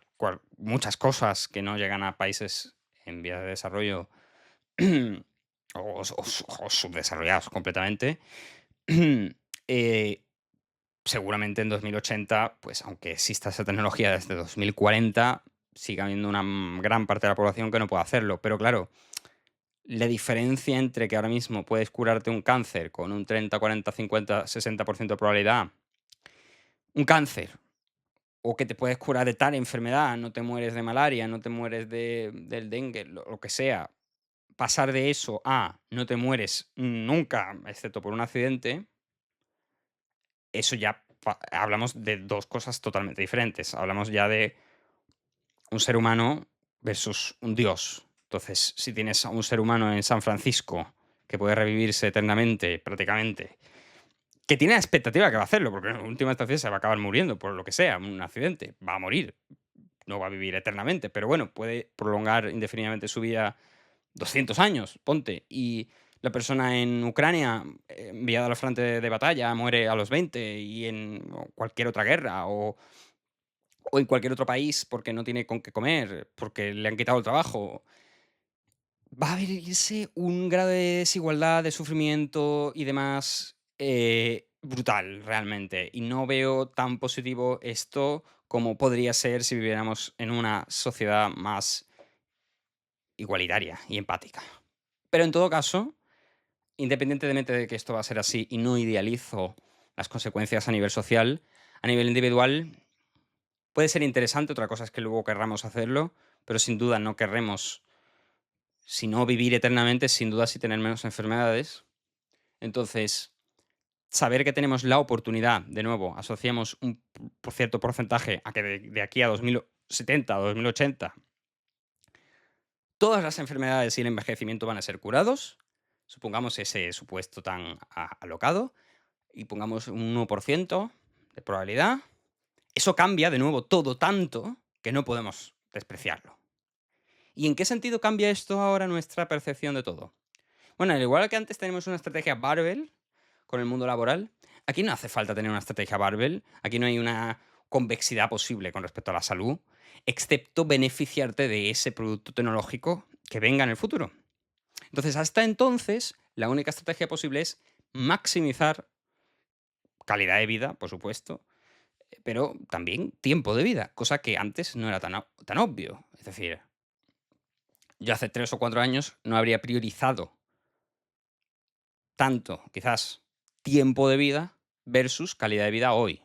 muchas cosas que no llegan a países en vías de desarrollo o subdesarrollados completamente. eh, Seguramente en 2080, pues aunque exista esa tecnología desde 2040, siga habiendo una gran parte de la población que no pueda hacerlo. Pero claro, la diferencia entre que ahora mismo puedes curarte un cáncer con un 30, 40, 50, 60% de probabilidad, un cáncer, o que te puedes curar de tal enfermedad, no te mueres de malaria, no te mueres del dengue, lo que sea, pasar de eso a no te mueres nunca, excepto por un accidente, eso ya hablamos de dos cosas totalmente diferentes. Hablamos ya de un ser humano versus un dios. Entonces, si tienes a un ser humano en San Francisco que puede revivirse eternamente, prácticamente, que tiene la expectativa que va a hacerlo, porque en última instancia se va a acabar muriendo por lo que sea, un accidente, va a morir, no va a vivir eternamente, pero bueno, puede prolongar indefinidamente su vida 200 años, ponte, y la persona en Ucrania, enviada al frente de batalla, muere a los 20 y en cualquier otra guerra, o en cualquier otro país porque no tiene con qué comer, porque le han quitado el trabajo. Va a vivirse un grado de desigualdad, de sufrimiento y demás brutal, realmente. Y no veo tan positivo esto como podría ser si viviéramos en una sociedad más igualitaria y empática. Pero en todo caso, independientemente de que esto va a ser así y no idealizo las consecuencias a nivel social, a nivel individual puede ser interesante. Otra cosa es que luego querramos hacerlo, pero sin duda no querremos si no vivir eternamente, sin duda sí tener menos enfermedades. Entonces, saber que tenemos la oportunidad, de nuevo, asociamos un por cierto porcentaje a que de aquí a 2070 o 2080 todas las enfermedades y el envejecimiento van a ser curados, supongamos ese supuesto tan alocado, y pongamos un 1% de probabilidad, eso cambia de nuevo todo tanto que no podemos despreciarlo. ¿Y en qué sentido cambia esto ahora nuestra percepción de todo? Bueno, al igual que antes tenemos una estrategia barbell con el mundo laboral, aquí no hace falta tener una estrategia barbell, aquí no hay una convexidad posible con respecto a la salud, excepto beneficiarte de ese producto tecnológico que venga en el futuro. Entonces, hasta entonces, la única estrategia posible es maximizar calidad de vida, por supuesto, pero también tiempo de vida, cosa que antes no era tan obvio. Es decir, yo hace 3 o 4 años no habría priorizado tanto, quizás, tiempo de vida versus calidad de vida hoy.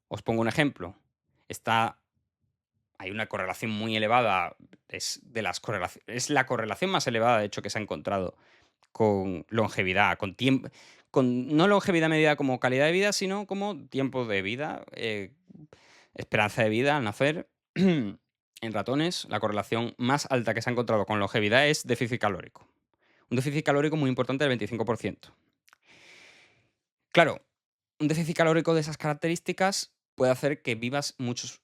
Os pongo un ejemplo. Está, hay una correlación muy elevada, es la correlación más elevada, de hecho, que se ha encontrado con longevidad, con tiempo, con no longevidad medida como calidad de vida, sino como tiempo de vida, esperanza de vida al nacer. En ratones, la correlación más alta que se ha encontrado con longevidad es déficit calórico. Un déficit calórico muy importante del 25%. Claro, un déficit calórico de esas características puede hacer que vivas muchos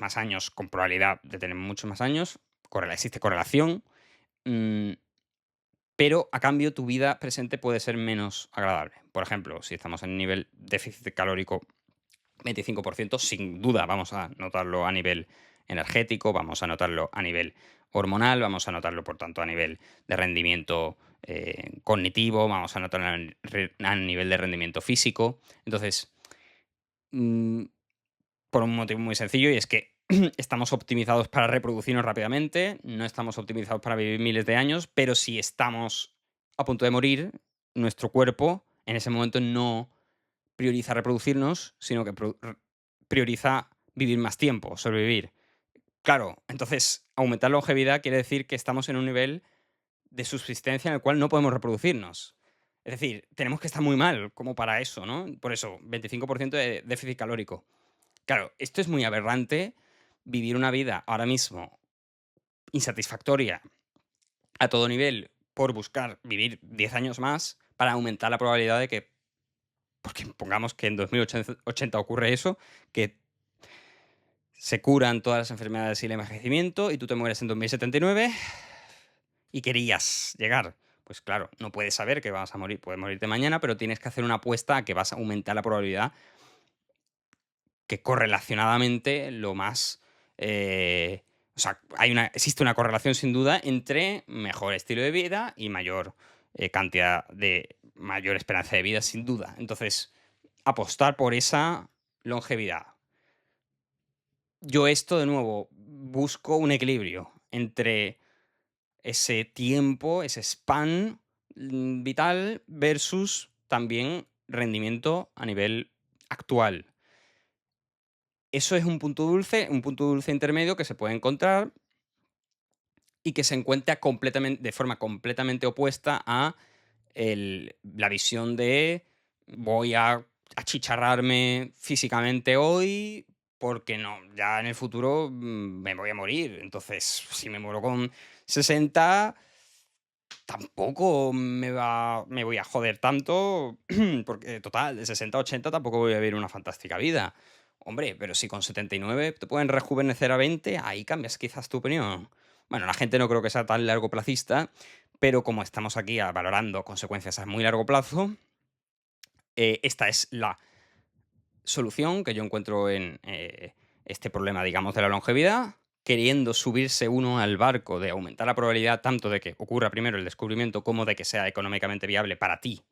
más años, con probabilidad de tener muchos más años. Existe correlación. mm, pero a cambio tu vida presente puede ser menos agradable. Por ejemplo, si estamos en nivel déficit calórico 25%, sin duda vamos a notarlo a nivel energético, vamos a notarlo a nivel hormonal, vamos a notarlo, por tanto, a nivel de rendimiento cognitivo, vamos a notarlo a nivel de rendimiento físico. Entonces, mm, por un motivo muy sencillo, y es que estamos optimizados para reproducirnos rápidamente, no estamos optimizados para vivir miles de años, pero si estamos a punto de morir, nuestro cuerpo en ese momento no prioriza reproducirnos, sino que prioriza vivir más tiempo, sobrevivir. Claro, entonces aumentar la longevidad quiere decir que estamos en un nivel de subsistencia en el cual no podemos reproducirnos. Es decir, tenemos que estar muy mal como para eso, ¿no? Por eso, 25% de déficit calórico. Claro, esto es muy aberrante, vivir una vida ahora mismo insatisfactoria a todo nivel por buscar vivir 10 años más para aumentar la probabilidad de que, porque pongamos que en 2080 ocurre eso, que se curan todas las enfermedades y el envejecimiento y tú te mueres en 2079 y querías llegar. Pues claro, no puedes saber que vas a morir, puedes morirte mañana, pero tienes que hacer una apuesta a que vas a aumentar la probabilidad que correlacionadamente lo más... o sea, existe una correlación sin duda entre mejor estilo de vida y mayor mayor esperanza de vida, sin duda. Entonces, apostar por esa longevidad. Yo esto, de nuevo, busco un equilibrio entre ese tiempo, ese span vital versus también rendimiento a nivel actual. Eso es un punto dulce intermedio que se puede encontrar y que se encuentra de forma completamente opuesta a la visión de voy a achicharrarme físicamente hoy porque no, ya en el futuro me voy a morir. Entonces, si me muero con 60, tampoco me voy a joder tanto, porque total, de 60 a 80 tampoco voy a vivir una fantástica vida. Hombre, pero si con 79 te pueden rejuvenecer a 20, ahí cambias quizás tu opinión. Bueno, la gente no creo que sea tan largoplacista, pero como estamos aquí valorando consecuencias a muy largo plazo, esta es la solución que yo encuentro en este problema, digamos, de la longevidad, queriendo subirse uno al barco de aumentar la probabilidad tanto de que ocurra primero el descubrimiento como de que sea económicamente viable para ti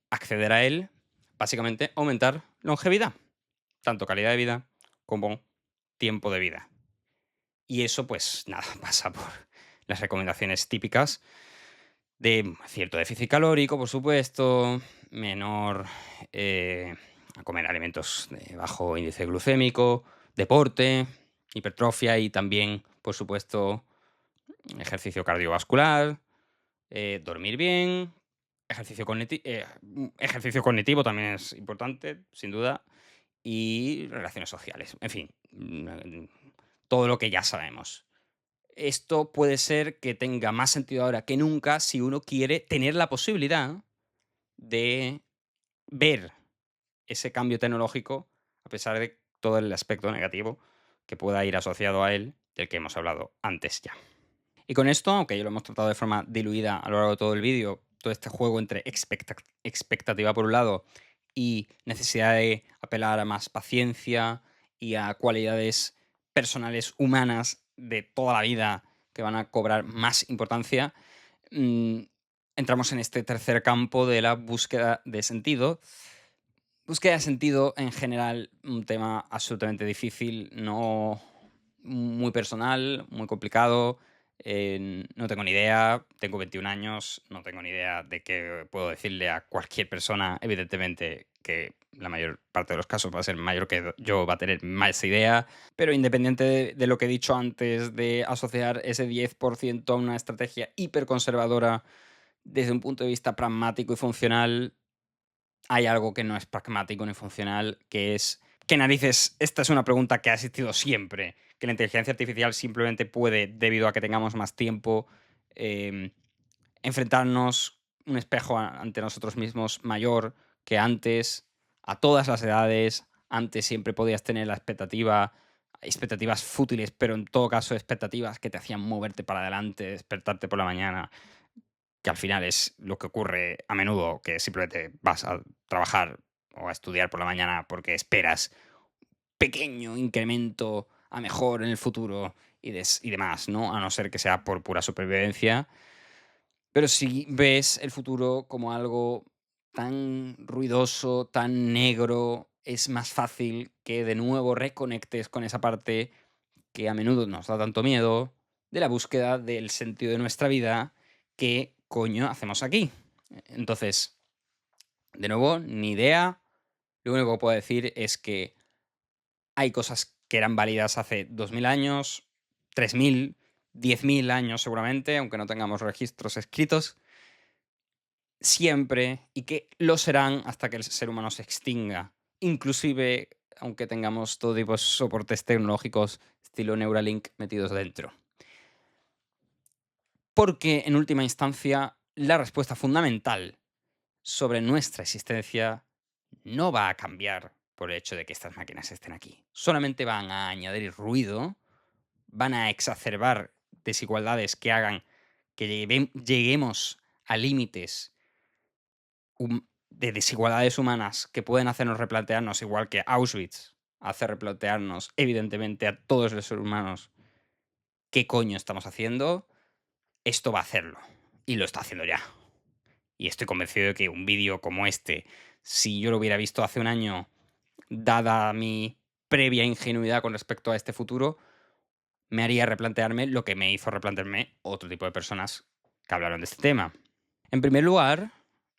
acceder a él, básicamente aumentar longevidad, tanto calidad de vida como tiempo de vida. Y eso, pues nada, pasa por las recomendaciones típicas de cierto déficit calórico, por supuesto, menor a comer alimentos de bajo índice glucémico, deporte, hipertrofia y también, por supuesto, ejercicio cardiovascular, dormir bien, ejercicio cognitivo también es importante, sin duda, y relaciones sociales. En fin, todo lo que ya sabemos. Esto puede ser que tenga más sentido ahora que nunca si uno quiere tener la posibilidad de ver ese cambio tecnológico, a pesar de todo el aspecto negativo que pueda ir asociado a él, del que hemos hablado antes ya. Y con esto, aunque ya lo hemos tratado de forma diluida a lo largo de todo el vídeo, todo este juego entre expectativa por un lado y necesidad de apelar a más paciencia y a cualidades personales humanas de toda la vida que van a cobrar más importancia, mm, entramos en este tercer campo de la búsqueda de sentido. Búsqueda de sentido, en general, un tema absolutamente difícil, no muy personal, muy complicado. No tengo ni idea, tengo 21 años, no tengo ni idea de qué puedo decirle a cualquier persona. Evidentemente que la mayor parte de los casos va a ser mayor que yo, va a tener más idea, pero independiente de lo que he dicho antes, de asociar ese 10% a una estrategia hiperconservadora desde un punto de vista pragmático y funcional, hay algo que no es pragmático ni funcional, que es, ¿qué narices? Esta es una pregunta que ha existido siempre, que la inteligencia artificial simplemente puede, debido a que tengamos más tiempo, em, enfrentarnos un espejo ante nosotros mismos mayor que antes, a todas las edades. Antes siempre podías tener la expectativas fútiles, pero en todo caso expectativas que te hacían moverte para adelante, despertarte por la mañana, que al final es lo que ocurre a menudo, que simplemente vas a trabajar o a estudiar por la mañana porque esperas pequeño incremento a mejor en el futuro y demás, ¿no? A no ser que sea por pura supervivencia. Pero si ves el futuro como algo tan ruidoso, tan negro, es más fácil que de nuevo reconectes con esa parte que a menudo nos da tanto miedo, de la búsqueda del sentido de nuestra vida, ¿qué coño hacemos aquí? Entonces, de nuevo, ni idea. Lo único que puedo decir es que hay cosas que eran válidas hace 2000 años, 3000, 10.000 años seguramente, aunque no tengamos registros escritos, siempre, y que lo serán hasta que el ser humano se extinga. Inclusive aunque tengamos todo tipo de soportes tecnológicos estilo Neuralink metidos dentro. Porque, en última instancia, la respuesta fundamental sobre nuestra existencia no va a cambiar por el hecho de que estas máquinas estén aquí. Solamente van a añadir ruido, van a exacerbar desigualdades que hagan que lleguemos a límites de desigualdades humanas que pueden hacernos replantearnos, igual que Auschwitz hace replantearnos, evidentemente, a todos los seres humanos qué coño estamos haciendo. Esto va a hacerlo. Y lo está haciendo ya. Y estoy convencido de que un vídeo como este, si yo lo hubiera visto hace un año, dada mi previa ingenuidad con respecto a este futuro, me haría replantearme lo que me hizo replantearme otro tipo de personas que hablaron de este tema. En primer lugar,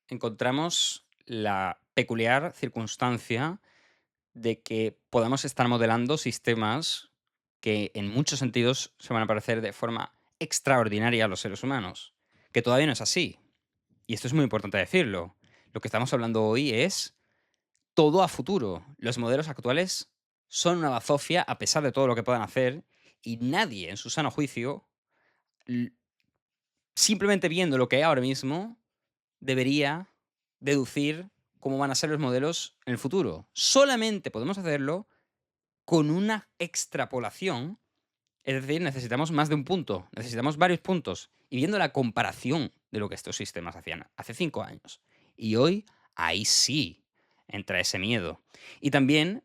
encontramos la peculiar circunstancia de que podamos estar modelando sistemas que en muchos sentidos se van a parecer de forma extraordinaria a los seres humanos, que todavía no es así. Y esto es muy importante decirlo. Lo que estamos hablando hoy es todo a futuro. Los modelos actuales son una bazofia a pesar de todo lo que puedan hacer y nadie en su sano juicio, l- simplemente viendo lo que hay ahora mismo, debería deducir cómo van a ser los modelos en el futuro. Solamente podemos hacerlo con una extrapolación, es decir, necesitamos más de un punto, necesitamos varios puntos. Y viendo la comparación de lo que estos sistemas hacían hace 5 años y hoy, ahí sí entra ese miedo. Y también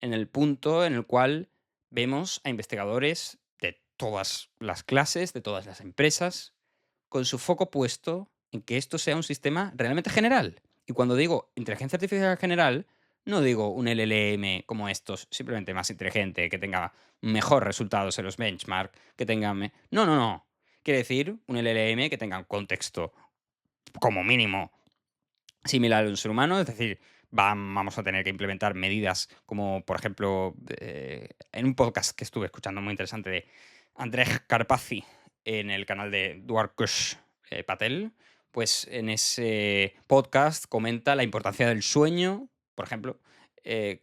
en el punto en el cual vemos a investigadores de todas las clases, de todas las empresas, con su foco puesto en que esto sea un sistema realmente general. Y cuando digo inteligencia artificial general, no digo un LLM como estos, simplemente más inteligente, que tenga mejor resultados en los benchmark, que tenga... No, no, no. Quiere decir un LLM que tenga un contexto como mínimo similar a un ser humano, es decir, vamos a tener que implementar medidas como, por ejemplo, en un podcast que estuve escuchando muy interesante de Andrej Karpathy, en el canal de Dwarkesh Patel, pues en ese podcast comenta la importancia del sueño, por ejemplo, eh,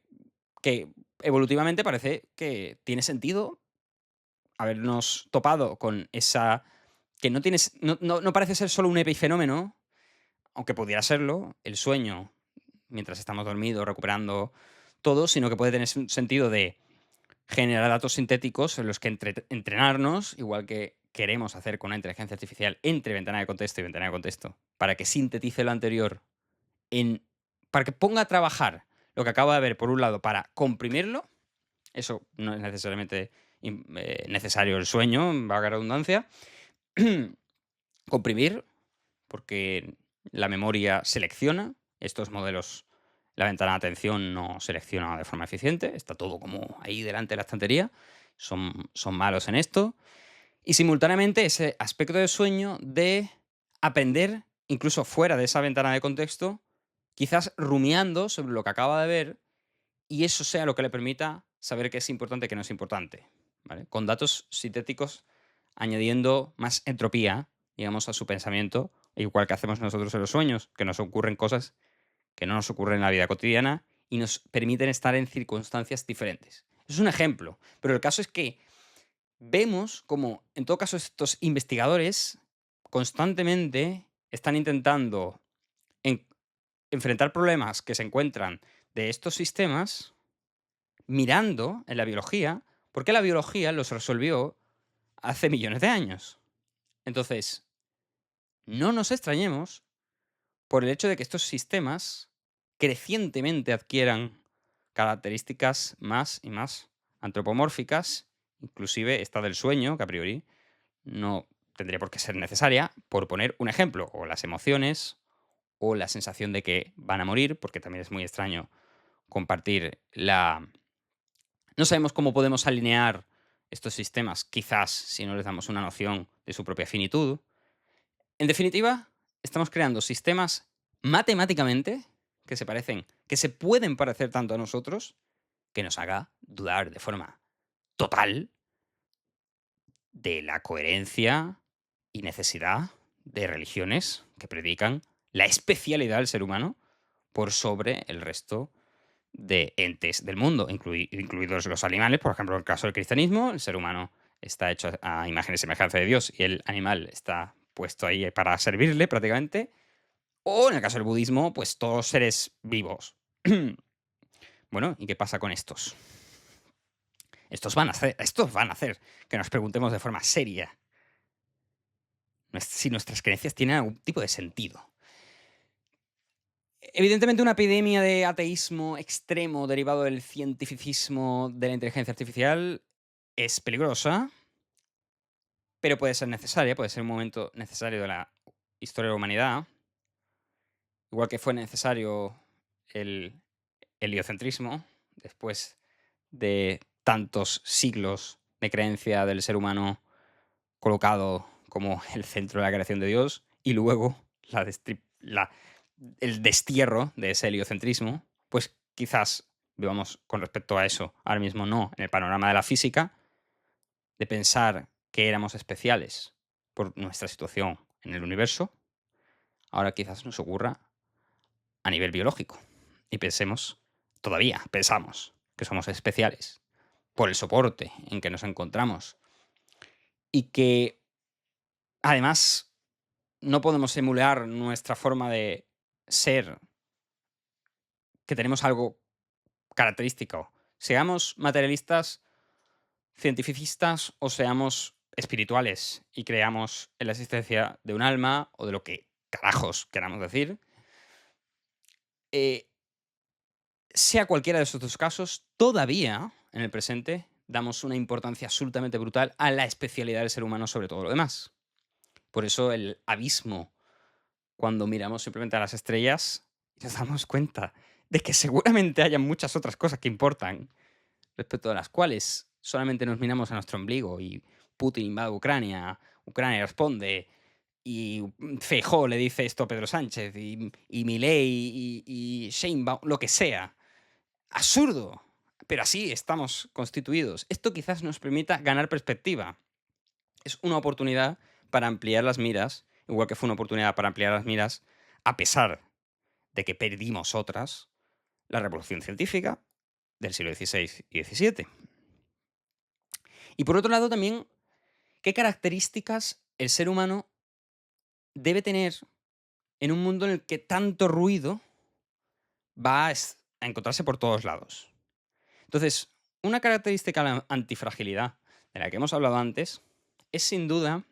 que evolutivamente parece que tiene sentido habernos topado con esa que no parece ser solo un epifenómeno, aunque pudiera serlo, el sueño mientras estamos dormidos, recuperando todo, sino que puede tener un sentido de generar datos sintéticos en los que entrenarnos, igual que queremos hacer con una inteligencia artificial entre ventana de contexto y ventana de contexto, para que sintetice lo anterior, en, para que ponga a trabajar lo que acaba de ver por un lado para comprimirlo. Eso no es necesariamente necesario el sueño, valga la redundancia. Comprimir, porque la memoria selecciona. Estos modelos, la ventana de atención no selecciona de forma eficiente. Está todo como ahí delante de la estantería. Son malos en esto. Y simultáneamente ese aspecto de sueño de aprender, incluso fuera de esa ventana de contexto, quizás rumiando sobre lo que acaba de ver, y eso sea lo que le permita saber qué es importante y qué no es importante, ¿vale? Con datos sintéticos añadiendo más entropía, digamos, a su pensamiento, igual que hacemos nosotros en los sueños, que nos ocurren cosas que no nos ocurren en la vida cotidiana y nos permiten estar en circunstancias diferentes. Es un ejemplo, pero el caso es que vemos como, en todo caso, estos investigadores constantemente están intentando en- enfrentar problemas que se encuentran de estos sistemas mirando en la biología, porque la biología los resolvió hace millones de años. Entonces, no nos extrañemos por el hecho de que estos sistemas crecientemente adquieran características más y más antropomórficas, inclusive esta del sueño, que a priori no tendría por qué ser necesaria, por poner un ejemplo, o las emociones, o la sensación de que van a morir, porque también es muy extraño compartir la... No sabemos cómo podemos alinear estos sistemas, quizás si no les damos una noción de su propia finitud. En definitiva, estamos creando sistemas matemáticamente que se parecen, que se pueden parecer tanto a nosotros, que nos haga dudar de forma total de la coherencia y necesidad de religiones que predican la especialidad del ser humano por sobre el resto de entes del mundo, incluidos los animales. Por ejemplo, en el caso del cristianismo, el ser humano está hecho a imagen y semejanza de Dios y el animal está puesto ahí para servirle prácticamente. O en el caso del budismo, pues todos seres vivos. Bueno, ¿y qué pasa con estos? Estos van a hacer que nos preguntemos de forma seria si nuestras creencias tienen algún tipo de sentido. Evidentemente, una epidemia de ateísmo extremo derivado del cientificismo de la inteligencia artificial es peligrosa, pero puede ser necesaria, puede ser un momento necesario de la historia de la humanidad, igual que fue necesario el heliocentrismo después de tantos siglos de creencia del ser humano colocado como el centro de la creación de Dios, y luego el destierro de ese heliocentrismo, pues quizás vivamos con respecto a eso, ahora mismo no, en el panorama de la física, de pensar que éramos especiales por nuestra situación en el universo, ahora quizás nos ocurra a nivel biológico. Y pensamos que somos especiales por el soporte en que nos encontramos y que además no podemos emular nuestra forma de ser, que tenemos algo característico. Seamos materialistas, cientificistas o seamos espirituales y creamos en la existencia de un alma o de lo que carajos queramos decir, eh, sea cualquiera de esos dos casos, todavía en el presente damos una importancia absolutamente brutal a la especialidad del ser humano sobre todo lo demás. Por eso el abismo, cuando miramos simplemente a las estrellas, nos damos cuenta de que seguramente haya muchas otras cosas que importan, respecto a las cuales solamente nos miramos a nuestro ombligo y Putin invade Ucrania, Ucrania responde, y Feijóo le dice esto a Pedro Sánchez, y Milei y Sheinbaum, lo que sea. Absurdo, pero así estamos constituidos. Esto quizás nos permita ganar perspectiva. es una oportunidad para ampliar las miras, igual que fue una oportunidad para ampliar las miras, a pesar de que perdimos otras, la revolución científica del siglo XVI y XVII. Y por otro lado también, ¿qué características el ser humano debe tener en un mundo en el que tanto ruido va a encontrarse por todos lados? Entonces, una característica de la antifragilidad de la que hemos hablado antes es sin duda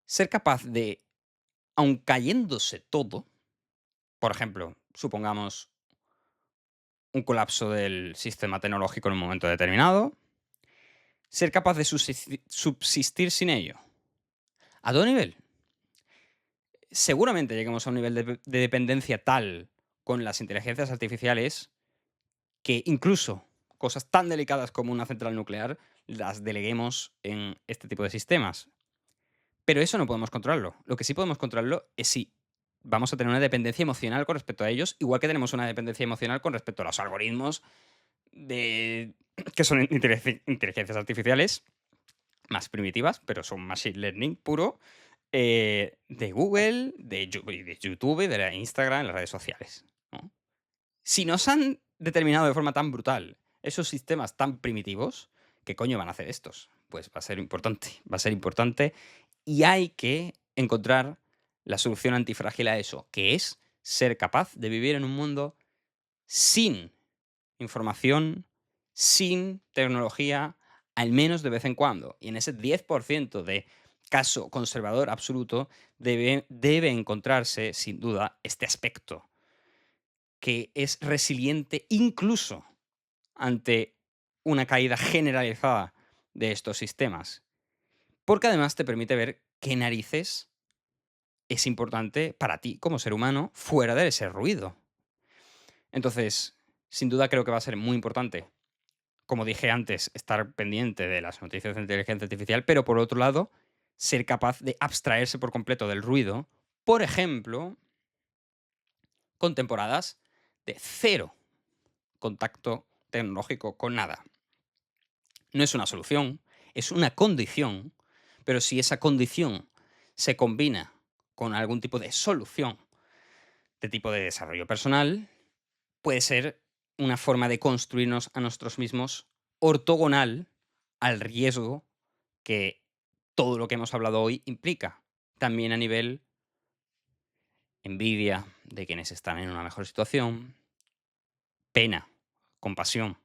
ser capaz de, aun cayéndose todo, por ejemplo, supongamos un colapso del sistema tecnológico en un momento determinado, ser capaz de subsistir sin ello. ¿A todo nivel? Seguramente lleguemos a un nivel de dependencia tal con las inteligencias artificiales que incluso cosas tan delicadas como una central nuclear las deleguemos en este tipo de sistemas. Pero eso no podemos controlarlo. Lo que sí podemos controlarlo es si vamos a tener una dependencia emocional con respecto a ellos, igual que tenemos una dependencia emocional con respecto a los algoritmos que son inteligencias artificiales más primitivas, pero son machine learning puro, de Google, de YouTube, de la Instagram, las redes sociales, ¿no? Si nos han determinado de forma tan brutal esos sistemas tan primitivos, ¿qué coño van a hacer estos? Pues va a ser importante y hay que encontrar la solución antifrágil a eso, que es ser capaz de vivir en un mundo sin información, sin tecnología, al menos de vez en cuando. Y en ese 10% de caso conservador absoluto debe encontrarse, sin duda, este aspecto, que es resiliente incluso ante una caída generalizada de estos sistemas. Porque además te permite ver qué narices es importante para ti como ser humano fuera de ese ruido. Entonces, sin duda creo que va a ser muy importante, como dije antes, estar pendiente de las noticias de inteligencia artificial, pero por otro lado, ser capaz de abstraerse por completo del ruido, por ejemplo, con temporadas de cero contacto tecnológico con nada. No es una solución, es una condición, pero si esa condición se combina con algún tipo de solución de tipo de desarrollo personal, puede ser una forma de construirnos a nosotros mismos ortogonal al riesgo que todo lo que hemos hablado hoy implica. También a nivel envidia de quienes están en una mejor situación, pena, compasión,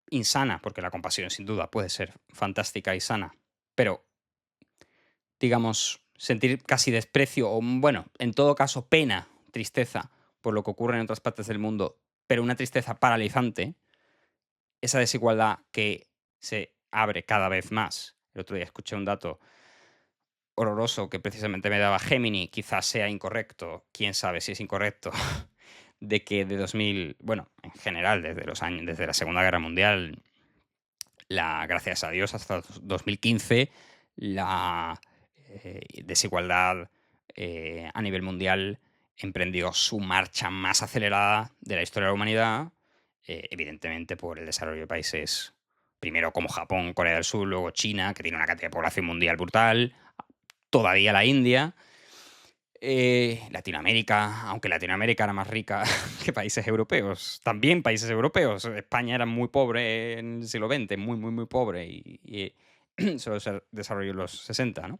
insana, porque la compasión sin duda puede ser fantástica y sana, pero digamos, sentir casi desprecio o, bueno, en todo caso, pena, tristeza por lo que ocurre en otras partes del mundo, pero una tristeza paralizante, esa desigualdad que se abre cada vez más. El otro día escuché un dato horroroso que precisamente me daba Gemini, quizás sea incorrecto, quién sabe si es incorrecto, de que de 2000, bueno, en general, desde la Segunda Guerra Mundial, gracias a Dios, hasta 2015, la desigualdad a nivel mundial emprendió su marcha más acelerada de la historia de la humanidad, evidentemente por el desarrollo de países, primero como Japón, Corea del Sur, luego China, que tiene una cantidad de población mundial brutal, todavía la India, Latinoamérica, aunque Latinoamérica era más rica que países europeos, también países europeos. España era muy pobre en el siglo XX, muy, muy, muy pobre, y solo se desarrolló en los 60, ¿no?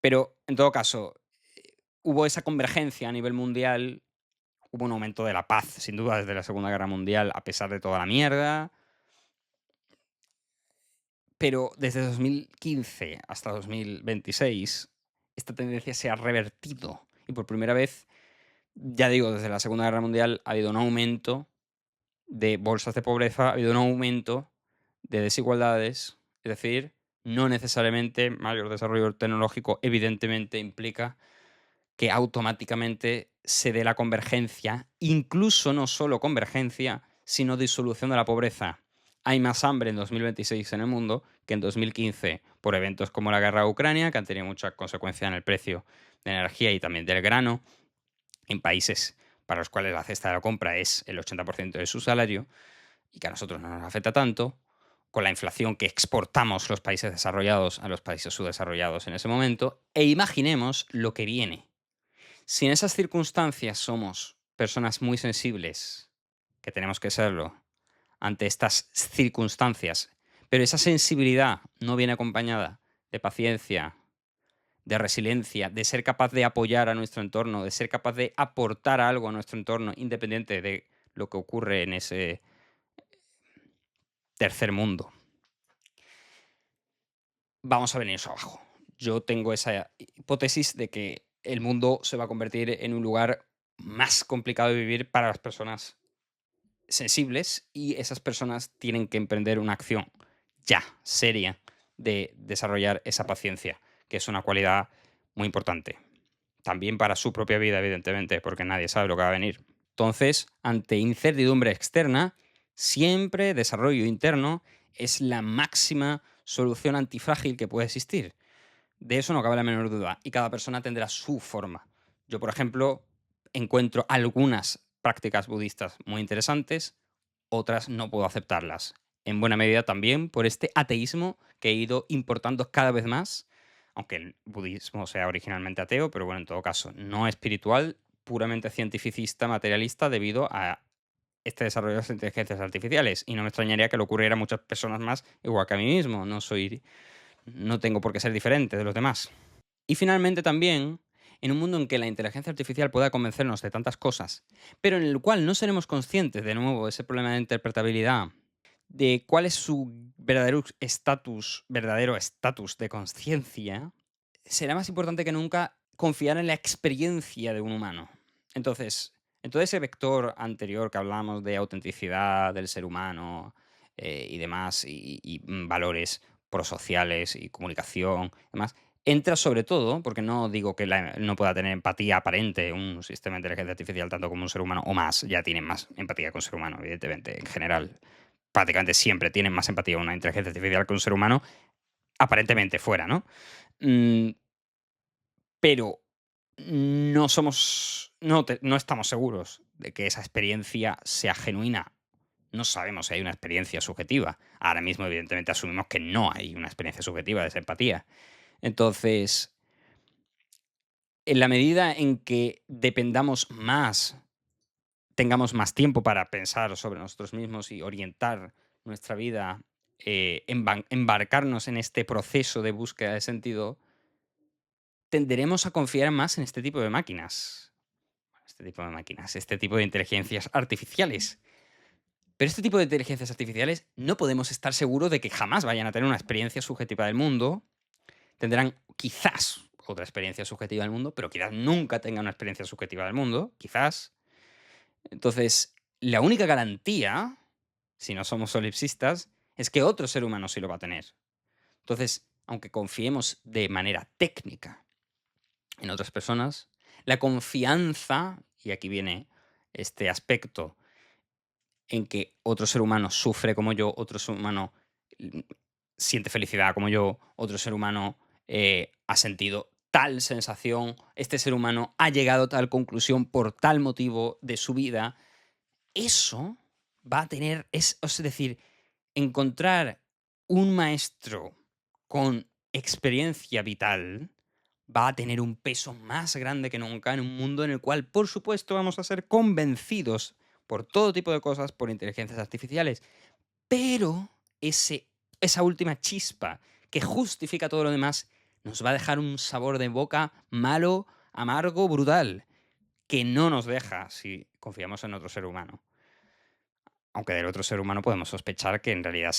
Pero, en todo caso, hubo esa convergencia a nivel mundial, hubo un aumento de la paz, sin duda, desde la Segunda Guerra Mundial, a pesar de toda la mierda. Pero desde 2015 hasta 2026, esta tendencia se ha revertido. Y por primera vez, ya digo, desde la Segunda Guerra Mundial ha habido un aumento de bolsas de pobreza, ha habido un aumento de desigualdades. Es decir, no necesariamente mayor desarrollo tecnológico, evidentemente, implica que automáticamente se dé la convergencia, incluso no solo convergencia, sino disolución de la pobreza. Hay más hambre en 2026 en el mundo que en 2015 por eventos como la guerra de Ucrania, que han tenido muchas consecuencias en el precio de energía y también del grano, en países para los cuales la cesta de la compra es el 80% de su salario y que a nosotros no nos afecta tanto, con la inflación que exportamos los países desarrollados a los países subdesarrollados en ese momento, e imaginemos lo que viene. Si en esas circunstancias somos personas muy sensibles, que tenemos que serlo, ante estas circunstancias, pero esa sensibilidad no viene acompañada de paciencia, de resiliencia, de ser capaz de apoyar a nuestro entorno, de ser capaz de aportar algo a nuestro entorno, independiente de lo que ocurre en ese tercer mundo. Vamos a venirnos abajo. Yo tengo esa hipótesis de que el mundo se va a convertir en un lugar más complicado de vivir para las personas sensibles y esas personas tienen que emprender una acción ya seria de desarrollar esa paciencia, que es una cualidad muy importante. También para su propia vida, evidentemente, porque nadie sabe lo que va a venir. Entonces, ante incertidumbre externa, siempre desarrollo interno es la máxima solución antifrágil que puede existir. De eso no cabe la menor duda. Y cada persona tendrá su forma. Yo, por ejemplo, encuentro algunas prácticas budistas muy interesantes, otras no puedo aceptarlas. En buena medida también por este ateísmo que he ido importando cada vez más, aunque el budismo sea originalmente ateo, pero bueno, en todo caso, no espiritual, puramente cientificista, materialista, debido a este desarrollo de las inteligencias artificiales. Y no me extrañaría que le ocurriera a muchas personas más, igual que a mí mismo. No tengo por qué ser diferente de los demás. Y finalmente también, en un mundo en que la inteligencia artificial pueda convencernos de tantas cosas, pero en el cual no seremos conscientes, de nuevo, de ese problema de interpretabilidad, de cuál es su verdadero estatus de conciencia, será más importante que nunca confiar en la experiencia de un humano. Entonces, en todo ese vector anterior que hablamos de autenticidad del ser humano y demás, y valores prosociales y comunicación, demás, entra sobre todo, porque no digo que no pueda tener empatía aparente un sistema de inteligencia artificial tanto como un ser humano, o más, ya tienen más empatía que un ser humano, evidentemente, en general. Prácticamente siempre tienen más empatía una inteligencia artificial que un ser humano, aparentemente fuera, ¿no? Mm, pero no estamos seguros de que esa experiencia sea genuina. No sabemos si hay una experiencia subjetiva. Ahora mismo, evidentemente, asumimos que no hay una experiencia subjetiva de esa empatía. Entonces, en la medida en que dependamos más, tengamos más tiempo para pensar sobre nosotros mismos y orientar nuestra vida, embarcarnos en este proceso de búsqueda de sentido, tenderemos a confiar más en este tipo de máquinas. Este tipo de inteligencias artificiales. Pero este tipo de inteligencias artificiales no podemos estar seguros de que jamás vayan a tener una experiencia subjetiva del mundo. Tendrán quizás otra experiencia subjetiva del mundo, pero quizás nunca tengan una experiencia subjetiva del mundo, quizás. Entonces, la única garantía, si no somos solipsistas, es que otro ser humano sí lo va a tener. Entonces, aunque confiemos de manera técnica en otras personas, la confianza, y aquí viene este aspecto en que otro ser humano sufre como yo, otro ser humano mm, siente felicidad como yo, otro ser humano ha sentido tal sensación, este ser humano ha llegado a tal conclusión por tal motivo de su vida, eso va a tener, es decir, encontrar un maestro con experiencia vital va a tener un peso más grande que nunca en un mundo en el cual, por supuesto, vamos a ser convencidos por todo tipo de cosas por inteligencias artificiales. Pero esa última chispa que justifica todo lo demás nos va a dejar un sabor de boca malo, amargo, brutal, que no nos deja si confiamos en otro ser humano. Aunque del otro ser humano podemos sospechar que en realidad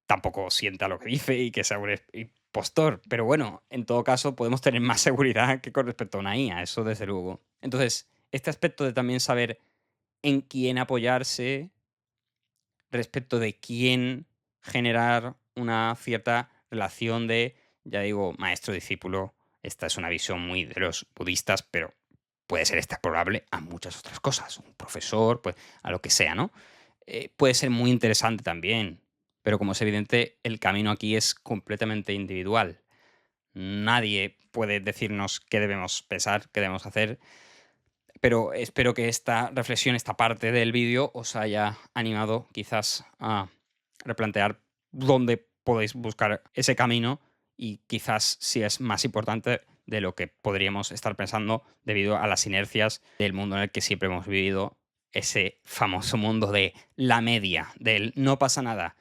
tampoco sienta lo que dice y que sea un impostor. Pero bueno, en todo caso podemos tener más seguridad que con respecto a una IA, eso desde luego. Entonces, este aspecto de también saber en quién apoyarse respecto de quién generar una cierta relación de, ya digo, maestro-discípulo. Esta es una visión muy de los budistas, pero puede ser extrapolable a muchas otras cosas. Un profesor, pues a lo que sea, ¿no? Puede ser muy interesante también, pero como es evidente, el camino aquí es completamente individual. Nadie puede decirnos qué debemos pensar, qué debemos hacer, pero espero que esta reflexión, esta parte del vídeo, os haya animado quizás a replantear dónde podéis buscar ese camino y quizás sí es más importante de lo que podríamos estar pensando debido a las inercias del mundo en el que siempre hemos vivido, ese famoso mundo de la media, del no pasa nada.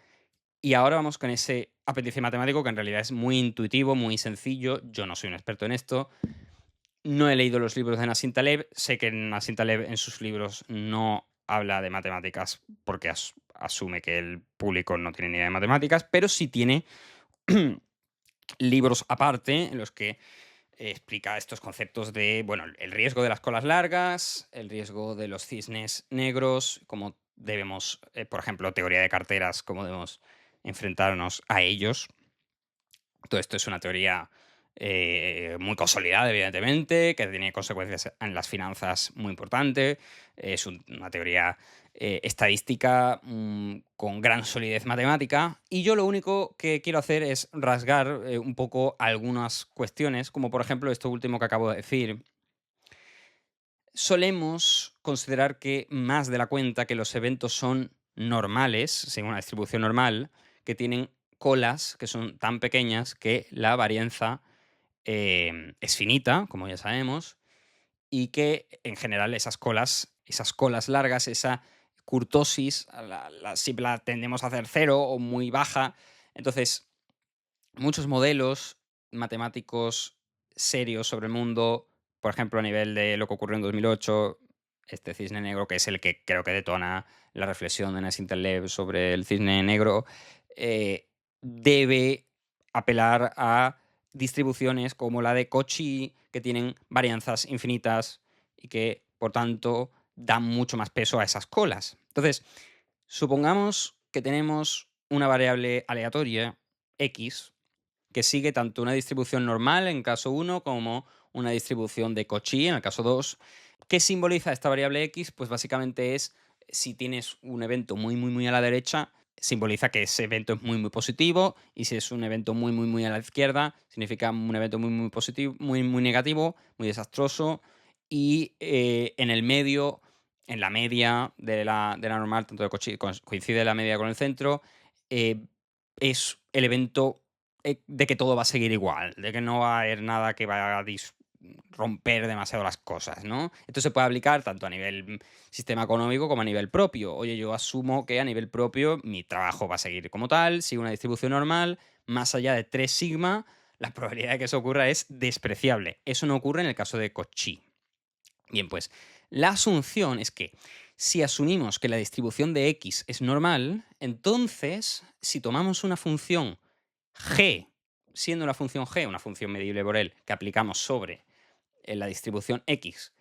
Y ahora vamos con ese apéndice matemático que en realidad es muy intuitivo, muy sencillo. Yo no soy un experto en esto. No he leído los libros de Nassim Taleb. Sé que Nassim Taleb en sus libros no habla de matemáticas porque asume que el público no tiene ni idea de matemáticas, pero sí tiene libros aparte en los que explica estos conceptos de, bueno, el riesgo de las colas largas, el riesgo de los cisnes negros, cómo debemos, por ejemplo, teoría de carteras, cómo debemos enfrentarnos a ellos. Todo esto es una teoría muy consolidada, evidentemente, que tiene consecuencias en las finanzas muy importantes. Es una teoría estadística con gran solidez matemática. Y yo lo único que quiero hacer es rasgar un poco algunas cuestiones, como por ejemplo esto último que acabo de decir. Solemos considerar que más de la cuenta que los eventos son normales, según una distribución normal, que tienen colas que son tan pequeñas que la varianza es finita, como ya sabemos, y que en general esas colas largas, esa curtosis, siempre la tendemos a hacer cero o muy baja. Entonces, muchos modelos matemáticos serios sobre el mundo, por ejemplo, a nivel de lo que ocurrió en 2008, este cisne negro, que es el que creo que detona la reflexión de Nassim Taleb sobre el cisne negro, eh, debe apelar a distribuciones como la de Cauchy, que tienen varianzas infinitas y que, por tanto, dan mucho más peso a esas colas. Entonces, supongamos que tenemos una variable aleatoria, x, que sigue tanto una distribución normal en caso uno como una distribución de Cauchy en el caso 2. ¿Qué simboliza esta variable x? Pues básicamente es si tienes un evento muy, muy, muy a la derecha, simboliza que ese evento es muy, muy positivo, y si es un evento muy, muy, muy a la izquierda, significa un evento muy, muy positivo, muy, muy negativo, muy desastroso, y en el medio, en la media de la normal, tanto de Cauchy, coincide la media con el centro, eh, es el evento de que todo va a seguir igual, de que no va a haber nada que vaya a romper demasiado las cosas, ¿no? Esto se puede aplicar tanto a nivel sistema económico como a nivel propio. Oye, yo asumo que a nivel propio mi trabajo va a seguir como tal, sigue una distribución normal, más allá de 3 sigma, la probabilidad de que eso ocurra es despreciable. Eso no ocurre en el caso de Cauchy. Bien, pues la asunción es que si asumimos que la distribución de x es normal, entonces si tomamos una función g, siendo la función g una función medible por él que aplicamos sobre la distribución x,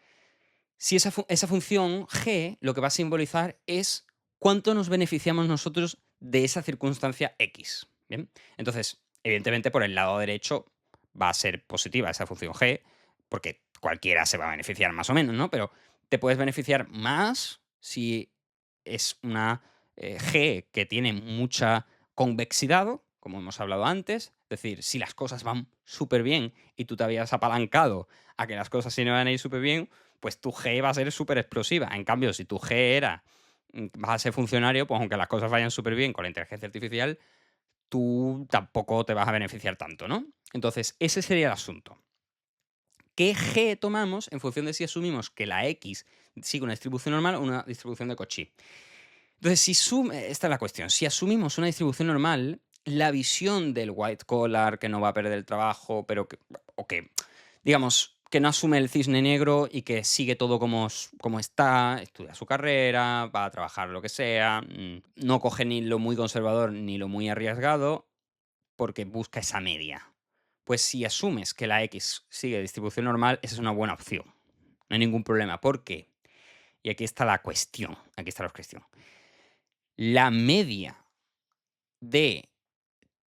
si esa función g lo que va a simbolizar es cuánto nos beneficiamos nosotros de esa circunstancia x. Bien, entonces, evidentemente por el lado derecho va a ser positiva esa función g, porque cualquiera se va a beneficiar más o menos, ¿no? Pero te puedes beneficiar más si es una g que tiene mucha convexidad, como hemos hablado antes. Es decir, si las cosas van súper bien y tú te habías apalancado a que las cosas sí no van a ir súper bien, pues tu G va a ser súper explosiva. En cambio, si tu G era vas a ser funcionario, pues aunque las cosas vayan súper bien con la inteligencia artificial, tú tampoco te vas a beneficiar tanto, ¿no? Entonces, ese sería el asunto. ¿Qué G tomamos en función de si asumimos que la X sigue una distribución normal o una distribución de Cauchy? Entonces, esta es la cuestión. Si asumimos una distribución normal, la visión del white collar que no va a perder el trabajo, pero o que, digamos, que no asume el cisne negro y que sigue todo como está, estudia su carrera, va a trabajar lo que sea, no coge ni lo muy conservador ni lo muy arriesgado, porque busca esa media. Pues si asumes que la X sigue distribución normal, esa es una buena opción. No hay ningún problema. ¿Por qué? Y aquí está la cuestión. Aquí está la cuestión. La media de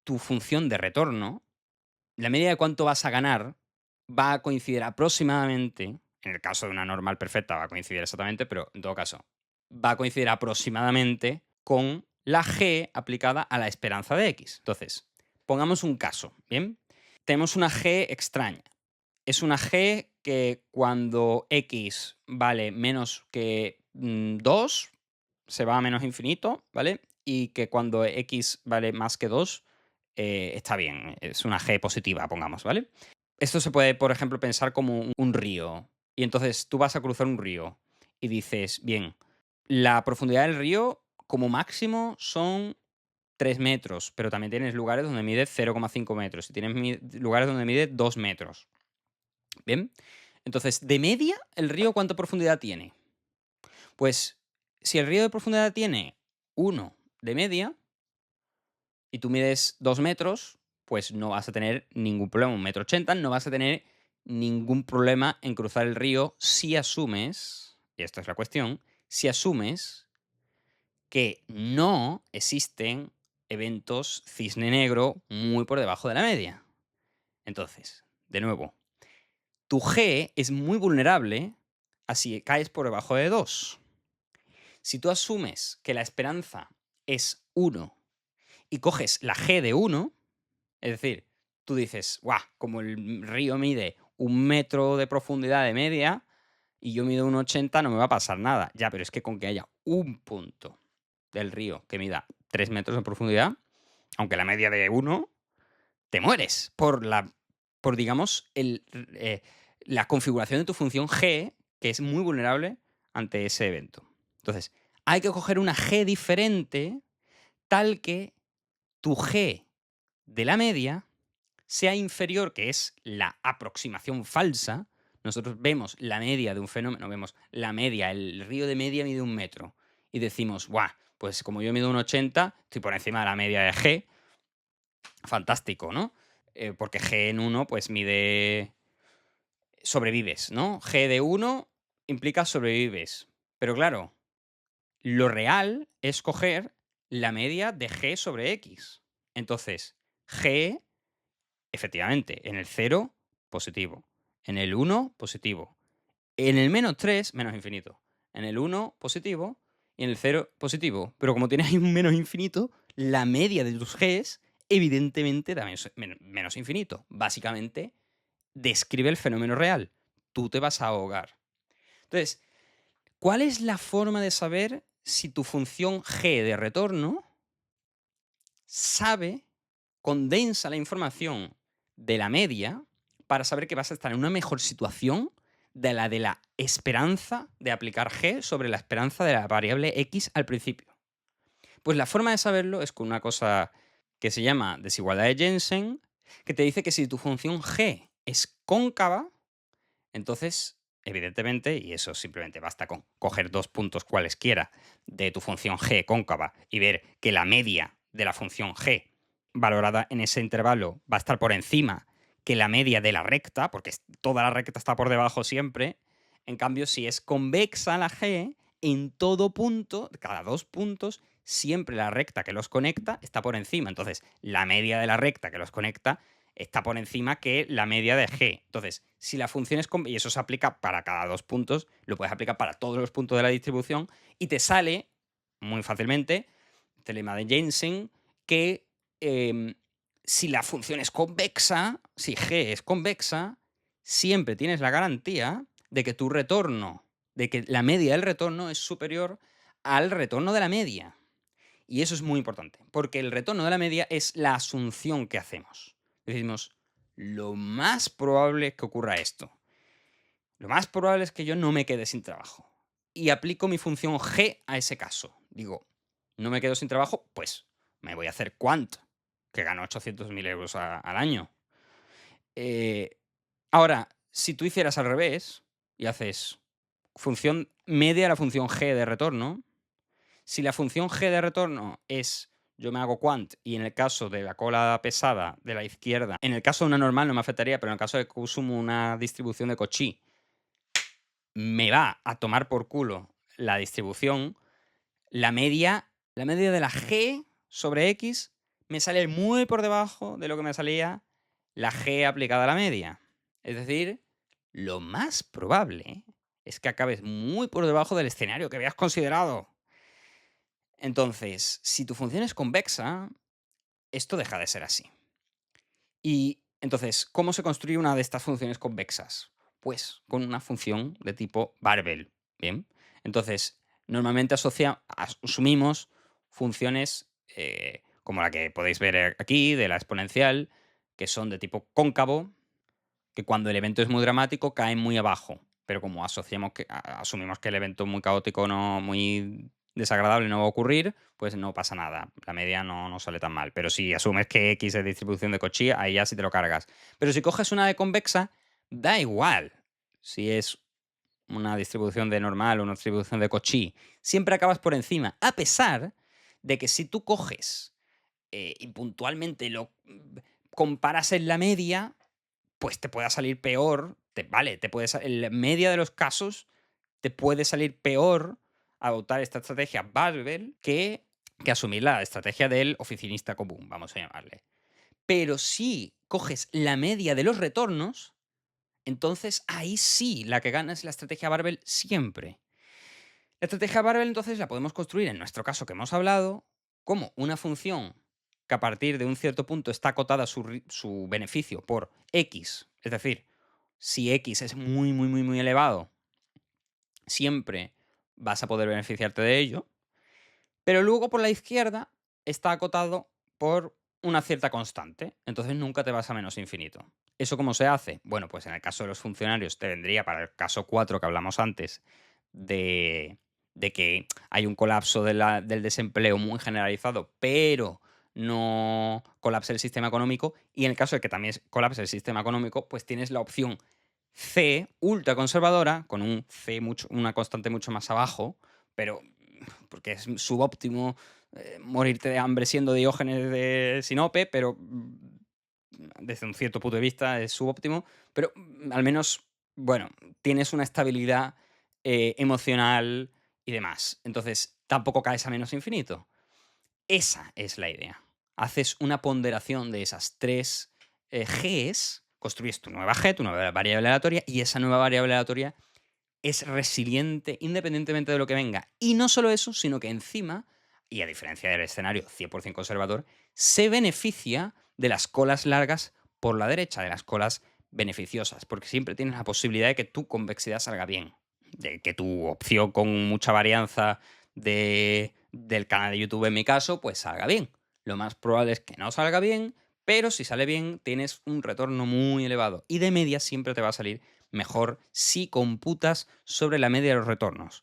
tu función de retorno, la media de cuánto vas a ganar, va a coincidir aproximadamente, en el caso de una normal perfecta va a coincidir exactamente, pero en todo caso, va a coincidir aproximadamente con la G aplicada a la esperanza de X. Entonces, pongamos un caso, ¿bien? Tenemos una G extraña. Es una G que cuando X vale menos que 2, se va a menos infinito, ¿vale? y que cuando x vale más que 2 está bien, es una g positiva, pongamos, ¿vale? Esto se puede, por ejemplo, pensar como un río. Y entonces tú vas a cruzar un río y dices, bien, la profundidad del río como máximo son 3 metros, pero también tienes lugares donde mide 0,5 metros y tienes lugares donde mide 2 metros. Bien, entonces, de media, ¿el río cuánta profundidad tiene? Pues si el río de profundidad tiene 1 de media y tú mides 2 metros, pues no vas a tener ningún problema, 1,80 m, no vas a tener ningún problema en cruzar el río si asumes, y esta es la cuestión, si asumes que no existen eventos cisne negro muy por debajo de la media. Entonces, de nuevo, tu G es muy vulnerable a si caes por debajo de 2. Si tú asumes que la esperanza es 1 y coges la G de 1, es decir, tú dices, guau, como el río mide 1 metro de profundidad de media y yo mido 1,80, no me va a pasar nada. Ya, pero es que con que haya un punto del río que mida 3 metros de profundidad, aunque la media de 1, te mueres por digamos, la configuración de tu función G, que es muy vulnerable ante ese evento. Entonces, hay que coger una G diferente tal que tu G de la media sea inferior, que es la aproximación falsa. Nosotros vemos la media de un fenómeno, vemos la media, el río de media mide 1 metro. Y decimos, guau, pues como yo mido 1,80, estoy por encima de la media de G. Fantástico, ¿no? Porque G en 1, pues mide. Sobrevives, ¿no? G de 1 implica sobrevives. Pero claro, lo real es coger la media de G sobre X. Entonces, G, efectivamente, en el 0, positivo. En el 1, positivo. En el -3, menos infinito. En el 1, positivo. Y en el 0, positivo. Pero como tienes ahí un menos infinito, la media de tus Gs, evidentemente, también es menos infinito. Básicamente, describe el fenómeno real. Tú te vas a ahogar. Entonces, ¿cuál es la forma de saber si tu función G de retorno sabe, condensa la información de la media para saber que vas a estar en una mejor situación de la esperanza de aplicar G sobre la esperanza de la variable X al principio? Pues la forma de saberlo es con una cosa que se llama desigualdad de Jensen, que te dice que si tu función G es cóncava, entonces, evidentemente, y eso simplemente basta con coger 2 puntos cualesquiera de tu función G cóncava y ver que la media de la función G valorada en ese intervalo va a estar por encima que la media de la recta, porque toda la recta está por debajo siempre. En cambio, si es convexa la G, en todo punto, cada 2 puntos, siempre la recta que los conecta está por encima. Entonces, la media de la recta que los conecta está por encima que la media de G. Entonces, si la función es y eso se aplica para cada 2 puntos, lo puedes aplicar para todos los puntos de la distribución y te sale muy fácilmente, teorema de Jensen, que si la función es convexa, si G es convexa, siempre tienes la garantía de que tu retorno, de que la media del retorno es superior al retorno de la media. Y eso es muy importante, porque el retorno de la media es la asunción que hacemos. Decimos, lo más probable es que ocurra esto. Lo más probable es que yo no me quede sin trabajo. Y aplico mi función G a ese caso. Digo, no me quedo sin trabajo, pues me voy a hacer quant, que gano 800.000 euros al año. Eh, Ahora, si tú hicieras al revés y haces función media de la función G de retorno, si la función G de retorno es yo me hago quant y en el caso de la cola pesada de la izquierda, en el caso de una normal no me afectaría, pero en el caso de que usumo una distribución de Cauchy, me va a tomar por culo la distribución, la media de la G sobre X me sale muy por debajo de lo que me salía la G aplicada a la media. Es decir, lo más probable es que acabes muy por debajo del escenario que habías considerado. Entonces, si tu función es convexa, esto deja de ser así. Y entonces, ¿cómo se construye una de estas funciones convexas? Pues con una función de tipo barbell. Bien. Entonces, normalmente asumimos funciones como la que podéis ver aquí, de la exponencial, que son de tipo cóncavo, que cuando el evento es muy dramático caen muy abajo, pero como asumimos que el evento muy caótico, no muy desagradable no va a ocurrir, pues no pasa nada. La media no sale tan mal. Pero si asumes que X es distribución de Cauchy, ahí ya sí te lo cargas. Pero si coges una de convexa, da igual si es una distribución de normal o una distribución de Cauchy. Siempre acabas por encima, a pesar de que si tú coges y puntualmente lo comparas en la media, pues te pueda salir peor, vale, en la media de los casos te puede salir peor adoptar esta estrategia Barbell que asumir la estrategia del oficinista común, vamos a llamarle. Pero si coges la media de los retornos, entonces ahí sí la que gana es la estrategia Barbell siempre. La estrategia Barbell entonces la podemos construir en nuestro caso que hemos hablado como una función que a partir de un cierto punto está acotada su beneficio por X. Es decir, si X es muy, muy, muy, muy elevado, siempre vas a poder beneficiarte de ello. Pero luego por la izquierda está acotado por una cierta constante. Entonces nunca te vas a menos infinito. ¿Eso cómo se hace? Bueno, pues en el caso de los funcionarios te vendría para el caso 4 que hablamos antes de, de que hay un colapso del desempleo muy generalizado, pero no colapse el sistema económico. Y en el caso de que también colapse el sistema económico, pues tienes la opción C, ultra conservadora, con un C una constante mucho más abajo, pero porque es subóptimo morirte de hambre siendo Diógenes de Sinope, pero desde un cierto punto de vista es subóptimo, pero al menos, bueno, tienes una estabilidad emocional y demás. Entonces, tampoco caes a menos infinito. Esa es la idea. Haces una ponderación de esas tres Gs, construyes tu nueva G, tu nueva variable aleatoria, y esa nueva variable aleatoria es resiliente independientemente de lo que venga. Y no solo eso, sino que encima, y a diferencia del escenario 100% conservador, se beneficia de las colas largas por la derecha, de las colas beneficiosas, porque siempre tienes la posibilidad de que tu convexidad salga bien, de que tu opción con mucha varianza del canal de YouTube, en mi caso, pues salga bien. Lo más probable es que no salga bien, pero si sale bien, tienes un retorno muy elevado. Y de media siempre te va a salir mejor si computas sobre la media de los retornos.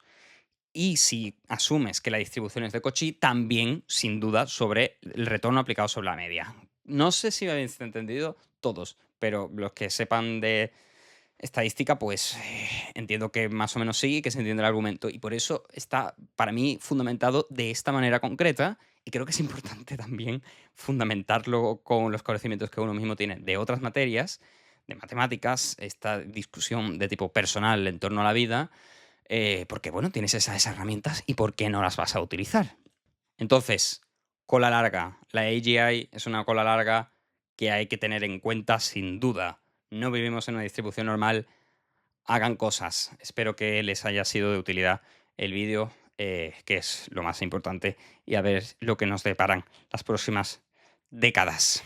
Y si asumes que la distribución es de Cauchy, también, sin duda, sobre el retorno aplicado sobre la media. No sé si habéis entendido todos, pero los que sepan de estadística, pues entiendo que más o menos sí, que se entiende el argumento. Y por eso está, para mí, fundamentado de esta manera concreta. Y creo que es importante también fundamentarlo con los conocimientos que uno mismo tiene de otras materias, de matemáticas, esta discusión de tipo personal en torno a la vida, porque, bueno, tienes esas herramientas y ¿por qué no las vas a utilizar? Entonces, cola larga. La AGI es una cola larga que hay que tener en cuenta sin duda. No vivimos en una distribución normal. Hagan cosas. Espero que les haya sido de utilidad el vídeo, que es lo más importante, y a ver lo que nos deparan las próximas décadas.